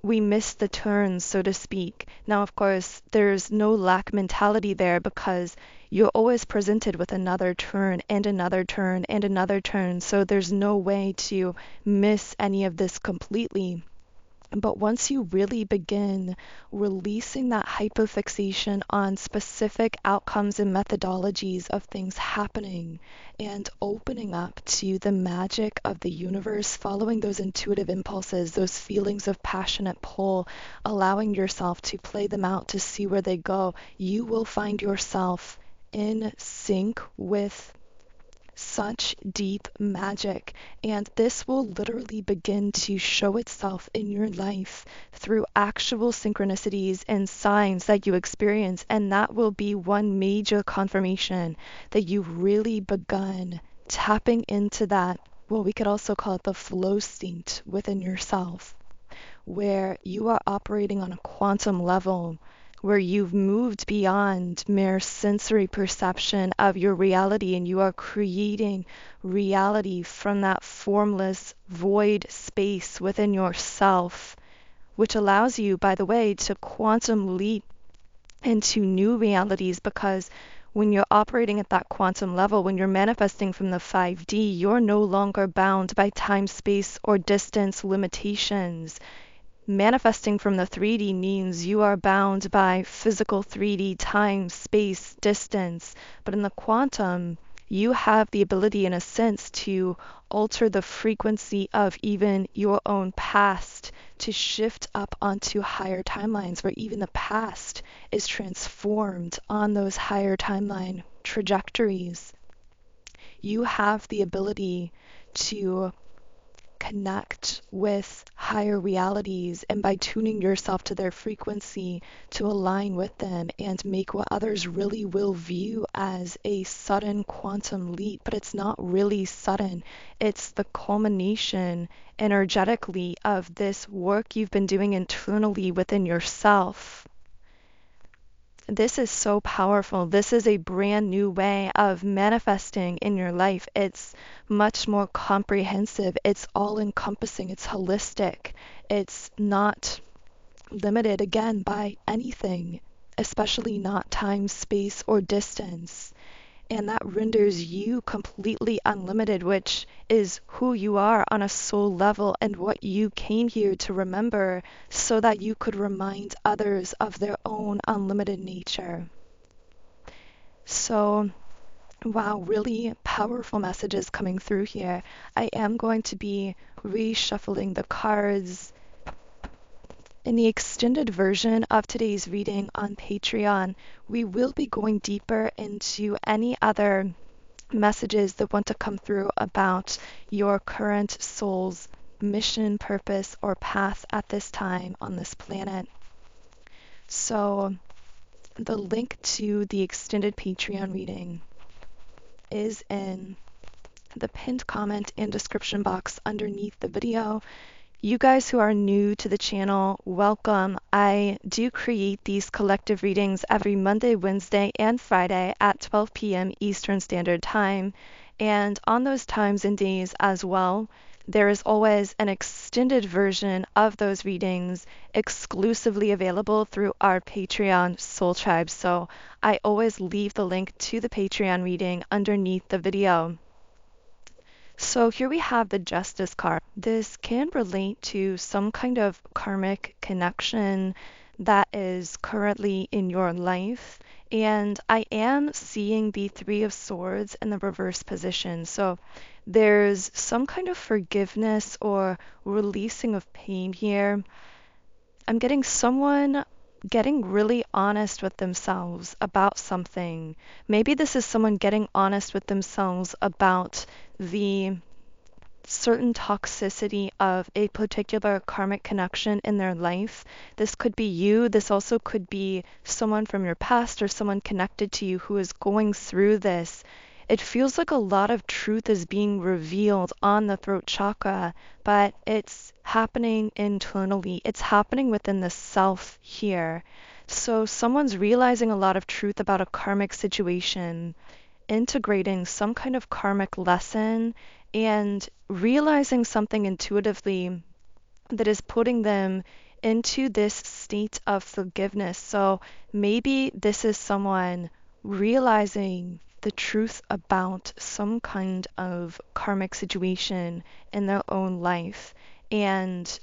Speaker 1: we miss the turns, so to speak. Now, of course, there's no lack mentality there because you're always presented with another turn and another turn and another turn. So there's no way to miss any of this completely. But once you really begin releasing that hyperfixation on specific outcomes and methodologies of things happening and opening up to the magic of the universe, following those intuitive impulses, those feelings of passionate pull, allowing yourself to play them out to see where they go, you will find yourself in sync with such deep magic, and this will literally begin to show itself in your life through actual synchronicities and signs that you experience, and that will be one major confirmation that you've really begun tapping into that, well, we could also call it the flow state within yourself, where you are operating on a quantum level, where you've moved beyond mere sensory perception of your reality and you are creating reality from that formless void space within yourself, which allows you, by the way, to quantum leap into new realities, because when you're operating at that quantum level, when you're manifesting from the 5D, you're no longer bound by time, space, or distance limitations. Manifesting from the 3D means you are bound by physical 3D time, space, distance. But in the quantum, you have the ability, in a sense, to alter the frequency of even your own past, to shift up onto higher timelines where even the past is transformed on those higher timeline trajectories. You have the ability to connect with higher realities, and by tuning yourself to their frequency, to align with them and make what others really will view as a sudden quantum leap. But it's not really sudden, it's the culmination energetically of this work you've been doing internally within yourself. This is so powerful. This is a brand new way of manifesting in your life. It's much more comprehensive. It's all encompassing. It's holistic. It's not limited, again, by anything, especially not time, space, or distance. And that renders you completely unlimited, which is who you are on a soul level and what you came here to remember, so that you could remind others of their own unlimited nature. So, wow, really powerful messages coming through here. I am going to be reshuffling the cards. In the extended version of today's reading on Patreon, we will be going deeper into any other messages that want to come through about your current soul's mission, purpose, or path at this time on this planet. So the link to the extended Patreon reading is in the pinned comment and description box underneath the video. You guys who are new to the channel, welcome. I do create these collective readings every Monday, Wednesday, and Friday at 12 p.m. Eastern Standard Time. And on those times and days as well, there is always an extended version of those readings exclusively available through our Patreon Soul Tribe. So I always leave the link to the Patreon reading underneath the video. So here we have the Justice card. This can relate to some kind of karmic connection that is currently in your life. And I am seeing the Three of Swords in the reverse position. So there's some kind of forgiveness or releasing of pain here. I'm getting someone getting really honest with themselves about something. Maybe this is someone getting honest with themselves about the certain toxicity of a particular karmic connection in their life. This could be you. This also could be someone from your past or someone connected to you who is going through this. It feels like a lot of truth is being revealed on the throat chakra, but it's happening internally. It's happening within the self here. So someone's realizing a lot of truth about a karmic situation, integrating some kind of karmic lesson, and realizing something intuitively that is putting them into this state of forgiveness. So maybe this is someone realizing the truth about some kind of karmic situation in their own life and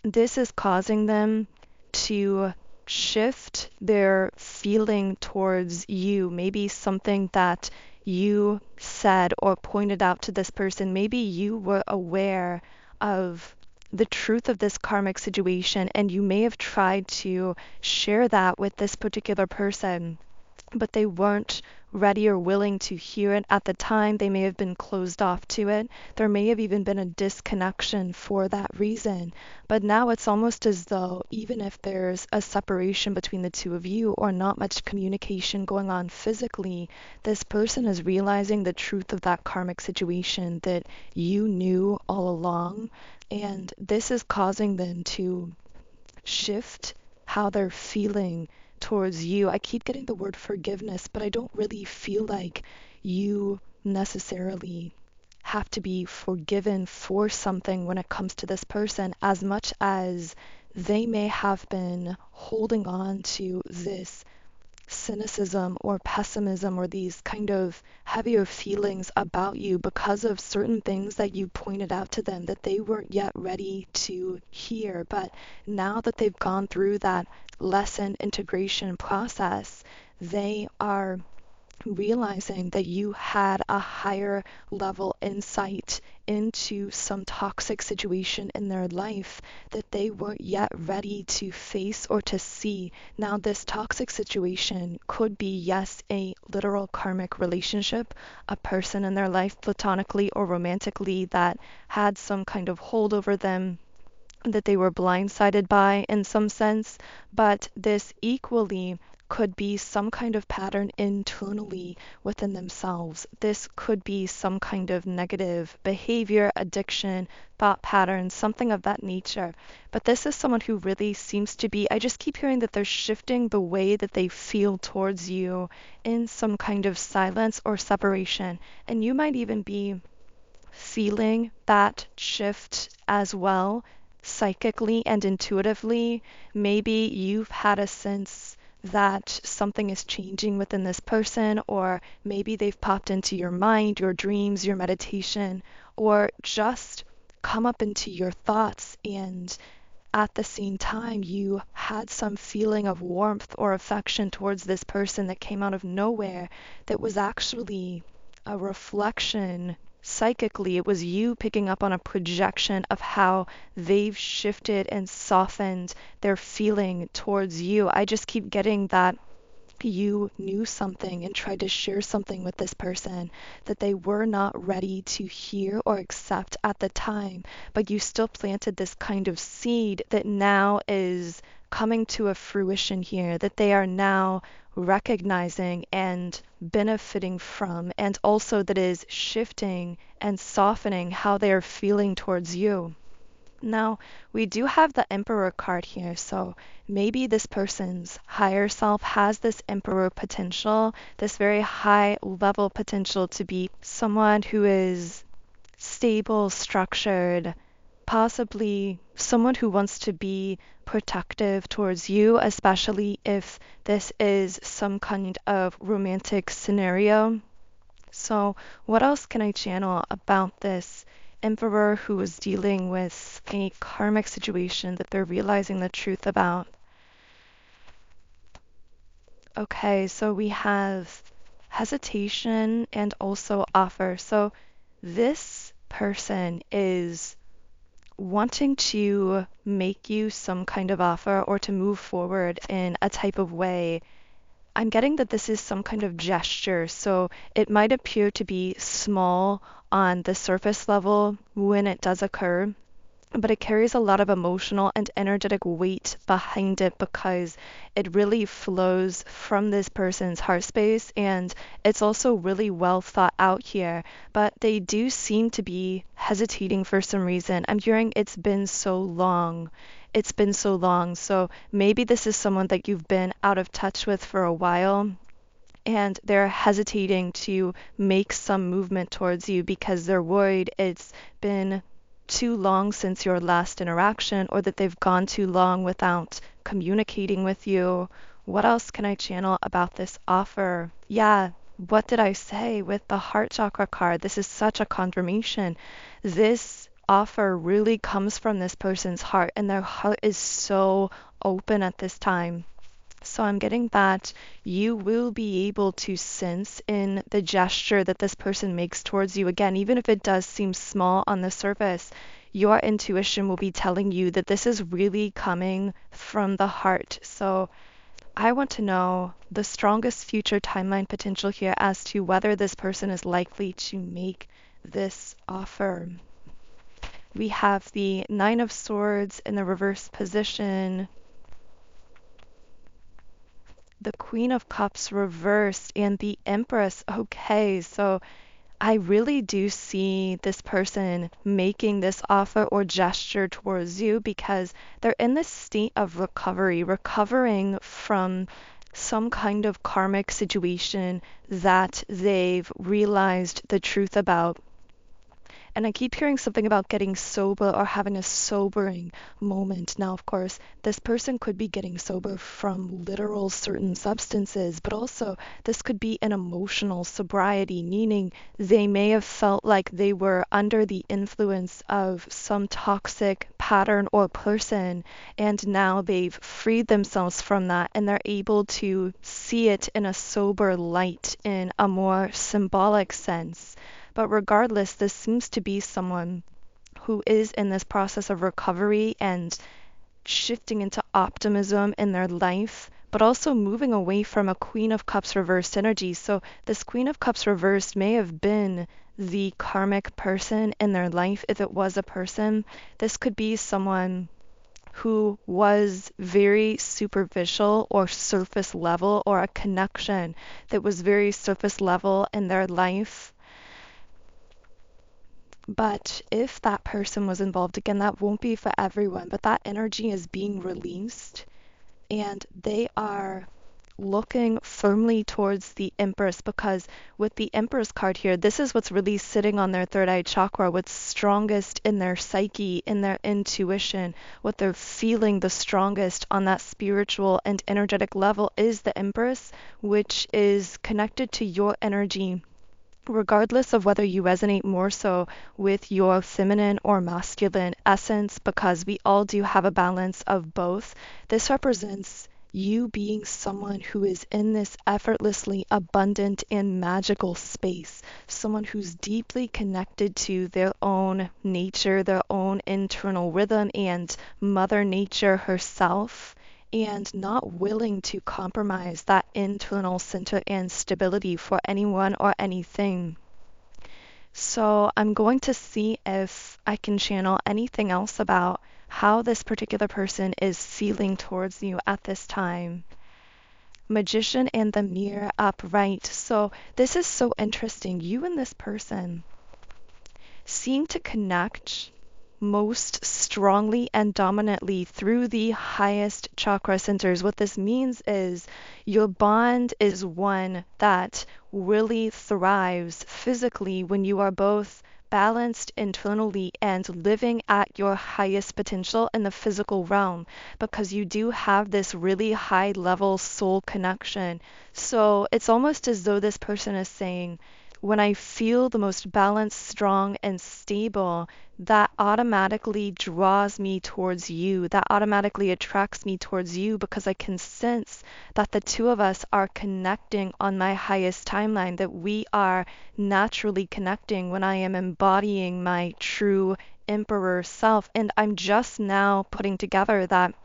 Speaker 1: this is causing them to shift their feeling towards you. Maybe something that you said or pointed out to this person. Maybe you were aware of the truth of this karmic situation and you may have tried to share that with this particular person, but they weren't ready or willing to hear it at the time. They may have been closed off to it. There may have even been a disconnection for that reason. But now it's almost as though, even if there's a separation between the two of you or not much communication going on physically, this person is realizing the truth of that karmic situation that you knew all along. And this is causing them to shift how they're feeling towards you. I keep getting the word forgiveness, but I don't really feel like you necessarily have to be forgiven for something when it comes to this person, as much as they may have been holding on to this cynicism or pessimism or these kind of heavier feelings about you because of certain things that you pointed out to them that they weren't yet ready to hear. But now that they've gone through that lesson integration process, they are realizing that you had a higher level insight into some toxic situation in their life that they weren't yet ready to face or to see. Now, this toxic situation could be, yes, a literal karmic relationship, a person in their life, platonically or romantically, that had some kind of hold over them that they were blindsided by in some sense, but this equally could be some kind of pattern internally within themselves. This could be some kind of negative behavior, addiction, thought pattern, something of that nature. But this is someone who really seems to be, I just keep hearing that they're shifting the way that they feel towards you in some kind of silence or separation. And you might even be feeling that shift as well, psychically and intuitively. Maybe you've had a sense that something is changing within this person, or maybe they've popped into your mind, your dreams, your meditation, or just come up into your thoughts, and at the same time you had some feeling of warmth or affection towards this person that came out of nowhere, that was actually a reflection. Psychically, it was you picking up on a projection of how they've shifted and softened their feeling towards you. I just keep getting that you knew something and tried to share something with this person that they were not ready to hear or accept at the time, but you still planted this kind of seed that now is coming to a fruition here, that they are now recognizing and benefiting from, and also that is shifting and softening how they are feeling towards you. Now, we do have the Emperor card here, so maybe this person's higher self has this Emperor potential, this very high level potential to be someone who is stable, structured, possibly someone who wants to be protective towards you, especially if this is some kind of romantic scenario. So, what else can I channel about this emperor who is dealing with a karmic situation that they're realizing the truth about? Okay, so we have hesitation and also offer. So, this person is wanting to make you some kind of offer or to move forward in a type of way. I'm getting that this is some kind of gesture, so it might appear to be small on the surface level when it does occur, but it carries a lot of emotional and energetic weight behind it because it really flows from this person's heart space, and it's also really well thought out here. But they do seem to be hesitating for some reason. I'm hearing it's been so long. It's been so long. So maybe this is someone that you've been out of touch with for a while, and they're hesitating to make some movement towards you because they're worried it's been too long since your last interaction, or that they've gone too long without communicating with you. What else can I channel about this offer? Yeah, what did I say with the heart chakra card? This is such a confirmation. This offer really comes from this person's heart, and their heart is so open at this time. So I'm getting that you will be able to sense in the gesture that this person makes towards you. Again, even if it does seem small on the surface, your intuition will be telling you that this is really coming from the heart. So I want to know the strongest future timeline potential here as to whether this person is likely to make this offer. We have the Nine of Swords in the reverse position, the Queen of Cups reversed, and the Empress. Okay, so I really do see this person making this offer or gesture towards you because they're in this state of recovery, recovering from some kind of karmic situation that they've realized the truth about. And I keep hearing something about getting sober or having a sobering moment. Now, of course, this person could be getting sober from literal certain substances, but also this could be an emotional sobriety, meaning they may have felt like they were under the influence of some toxic pattern or person, and now they've freed themselves from that and they're able to see it in a sober light, in a more symbolic sense. But regardless, this seems to be someone who is in this process of recovery and shifting into optimism in their life, but also moving away from a Queen of Cups reversed energy. So this Queen of Cups reversed may have been the karmic person in their life. If it was a person, this could be someone who was very superficial or surface level, or a connection that was very surface level in their life. But if that person was involved, again, that won't be for everyone, but that energy is being released and they are looking firmly towards the Empress, because with the Empress card here, this is what's really sitting on their third eye chakra, what's strongest in their psyche, in their intuition, what they're feeling the strongest on that spiritual and energetic level is the Empress, which is connected to your energy, regardless of whether you resonate more so with your feminine or masculine essence, because we all do have a balance of both. This represents you being someone who is in this effortlessly abundant and magical space, someone who's deeply connected to their own nature, their own internal rhythm, and Mother Nature herself, and not willing to compromise that internal center and stability for anyone or anything. So I'm going to see if I can channel anything else about how this particular person is feeling towards you at this time. Magician and the Mirror upright. So this is so interesting. You and this person seem to connect most strongly and dominantly through the highest chakra centers. What this means is your bond is one that really thrives physically when you are both balanced internally and living at your highest potential in the physical realm, because you do have this really high level soul connection. So it's almost as though this person is saying, when I feel the most balanced, strong, and stable, that automatically draws me towards you. That automatically attracts me towards you, because I can sense that the two of us are connecting on my highest timeline, that we are naturally connecting when I am embodying my true emperor self. And I'm just now putting together that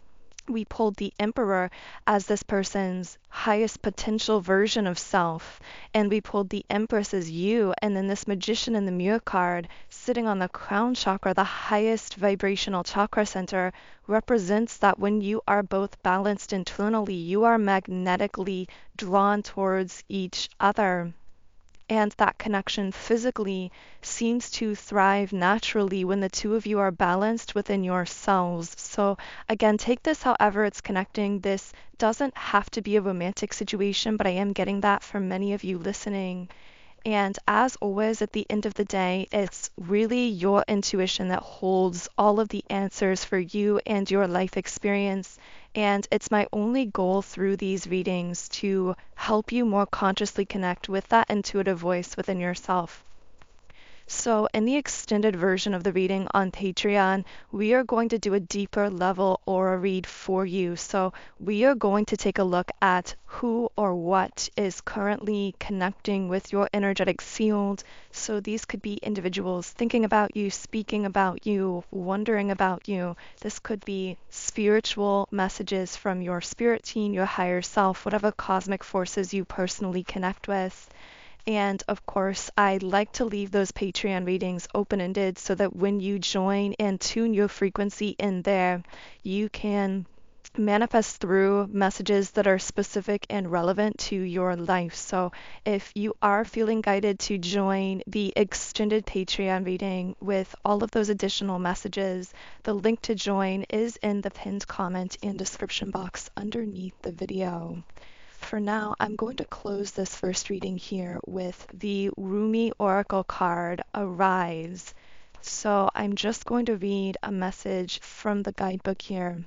Speaker 1: we pulled the Emperor as this person's highest potential version of self, and we pulled the Empress as you, and then this Magician in the Mirror card sitting on the crown chakra, the highest vibrational chakra center, represents that when you are both balanced internally, you are magnetically drawn towards each other. And that connection physically seems to thrive naturally when the two of you are balanced within yourselves. So again, take this however it's connecting. This doesn't have to be a romantic situation, but I am getting that from many of you listening. And as always, at the end of the day, it's really your intuition that holds all of the answers for you and your life experience. And it's my only goal through these readings to help you more consciously connect with that intuitive voice within yourself. So, in the extended version of the reading on Patreon, we are going to do a deeper level aura read for you. So, we are going to take a look at who or what is currently connecting with your energetic field. So, these could be individuals thinking about you, speaking about you, wondering about you. This could be spiritual messages from your spirit team, your higher self, whatever cosmic forces you personally connect with. And of course, I like to leave those Patreon readings open-ended so that when you join and tune your frequency in there, you can manifest through messages that are specific and relevant to your life. So if you are feeling guided to join the extended Patreon reading with all of those additional messages, the link to join is in the pinned comment and description box underneath the video. For now, I'm going to close this first reading here with the Rumi Oracle card, Arise. So I'm just going to read a message from the guidebook here.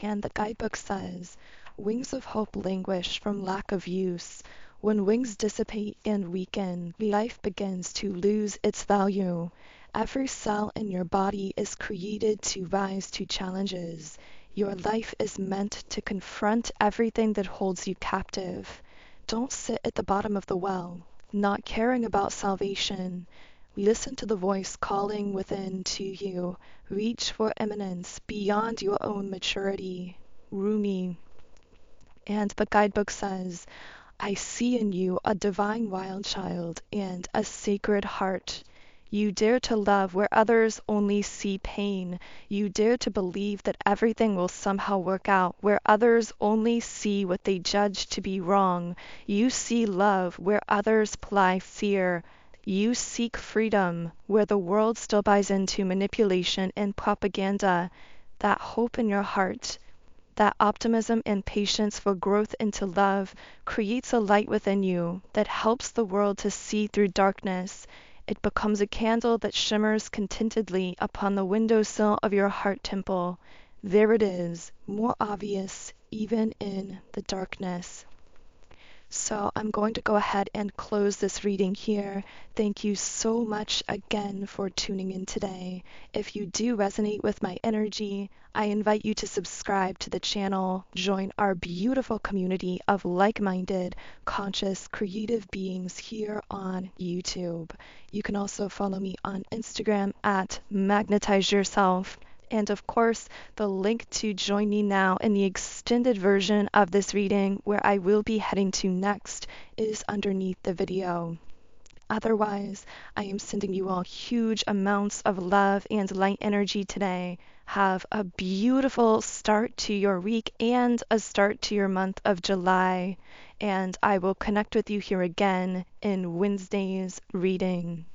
Speaker 1: And the guidebook says, wings of hope languish from lack of use. When wings dissipate and weaken, life begins to lose its value. Every cell in your body is created to rise to challenges. Your life is meant to confront everything that holds you captive. Don't sit at the bottom of the well, not caring about salvation. Listen to the voice calling within to you. Reach for eminence beyond your own maturity. Rumi. And the guidebook says, I see in you a divine wild child and a sacred heart. You dare to love where others only see pain. You dare to believe that everything will somehow work out where others only see what they judge to be wrong. You see love where others ply fear. You seek freedom where the world still buys into manipulation and propaganda. That hope in your heart, that optimism and patience for growth into love creates a light within you that helps the world to see through darkness. It becomes a candle that shimmers contentedly upon the windowsill of your heart temple. There it is, more obvious even in the darkness. So I'm going to go ahead and close this reading here. Thank you so much again for tuning in today. If you do resonate with my energy, I invite you to subscribe to the channel, join our beautiful community of like-minded, conscious, creative beings here on YouTube. You can also follow me on Instagram at Magnetize Yourself. And of course, the link to join me now in the extended version of this reading, where I will be heading to next, is underneath the video. Otherwise, I am sending you all huge amounts of love and light energy today. Have a beautiful start to your week and a start to your month of July. And I will connect with you here again in Wednesday's reading.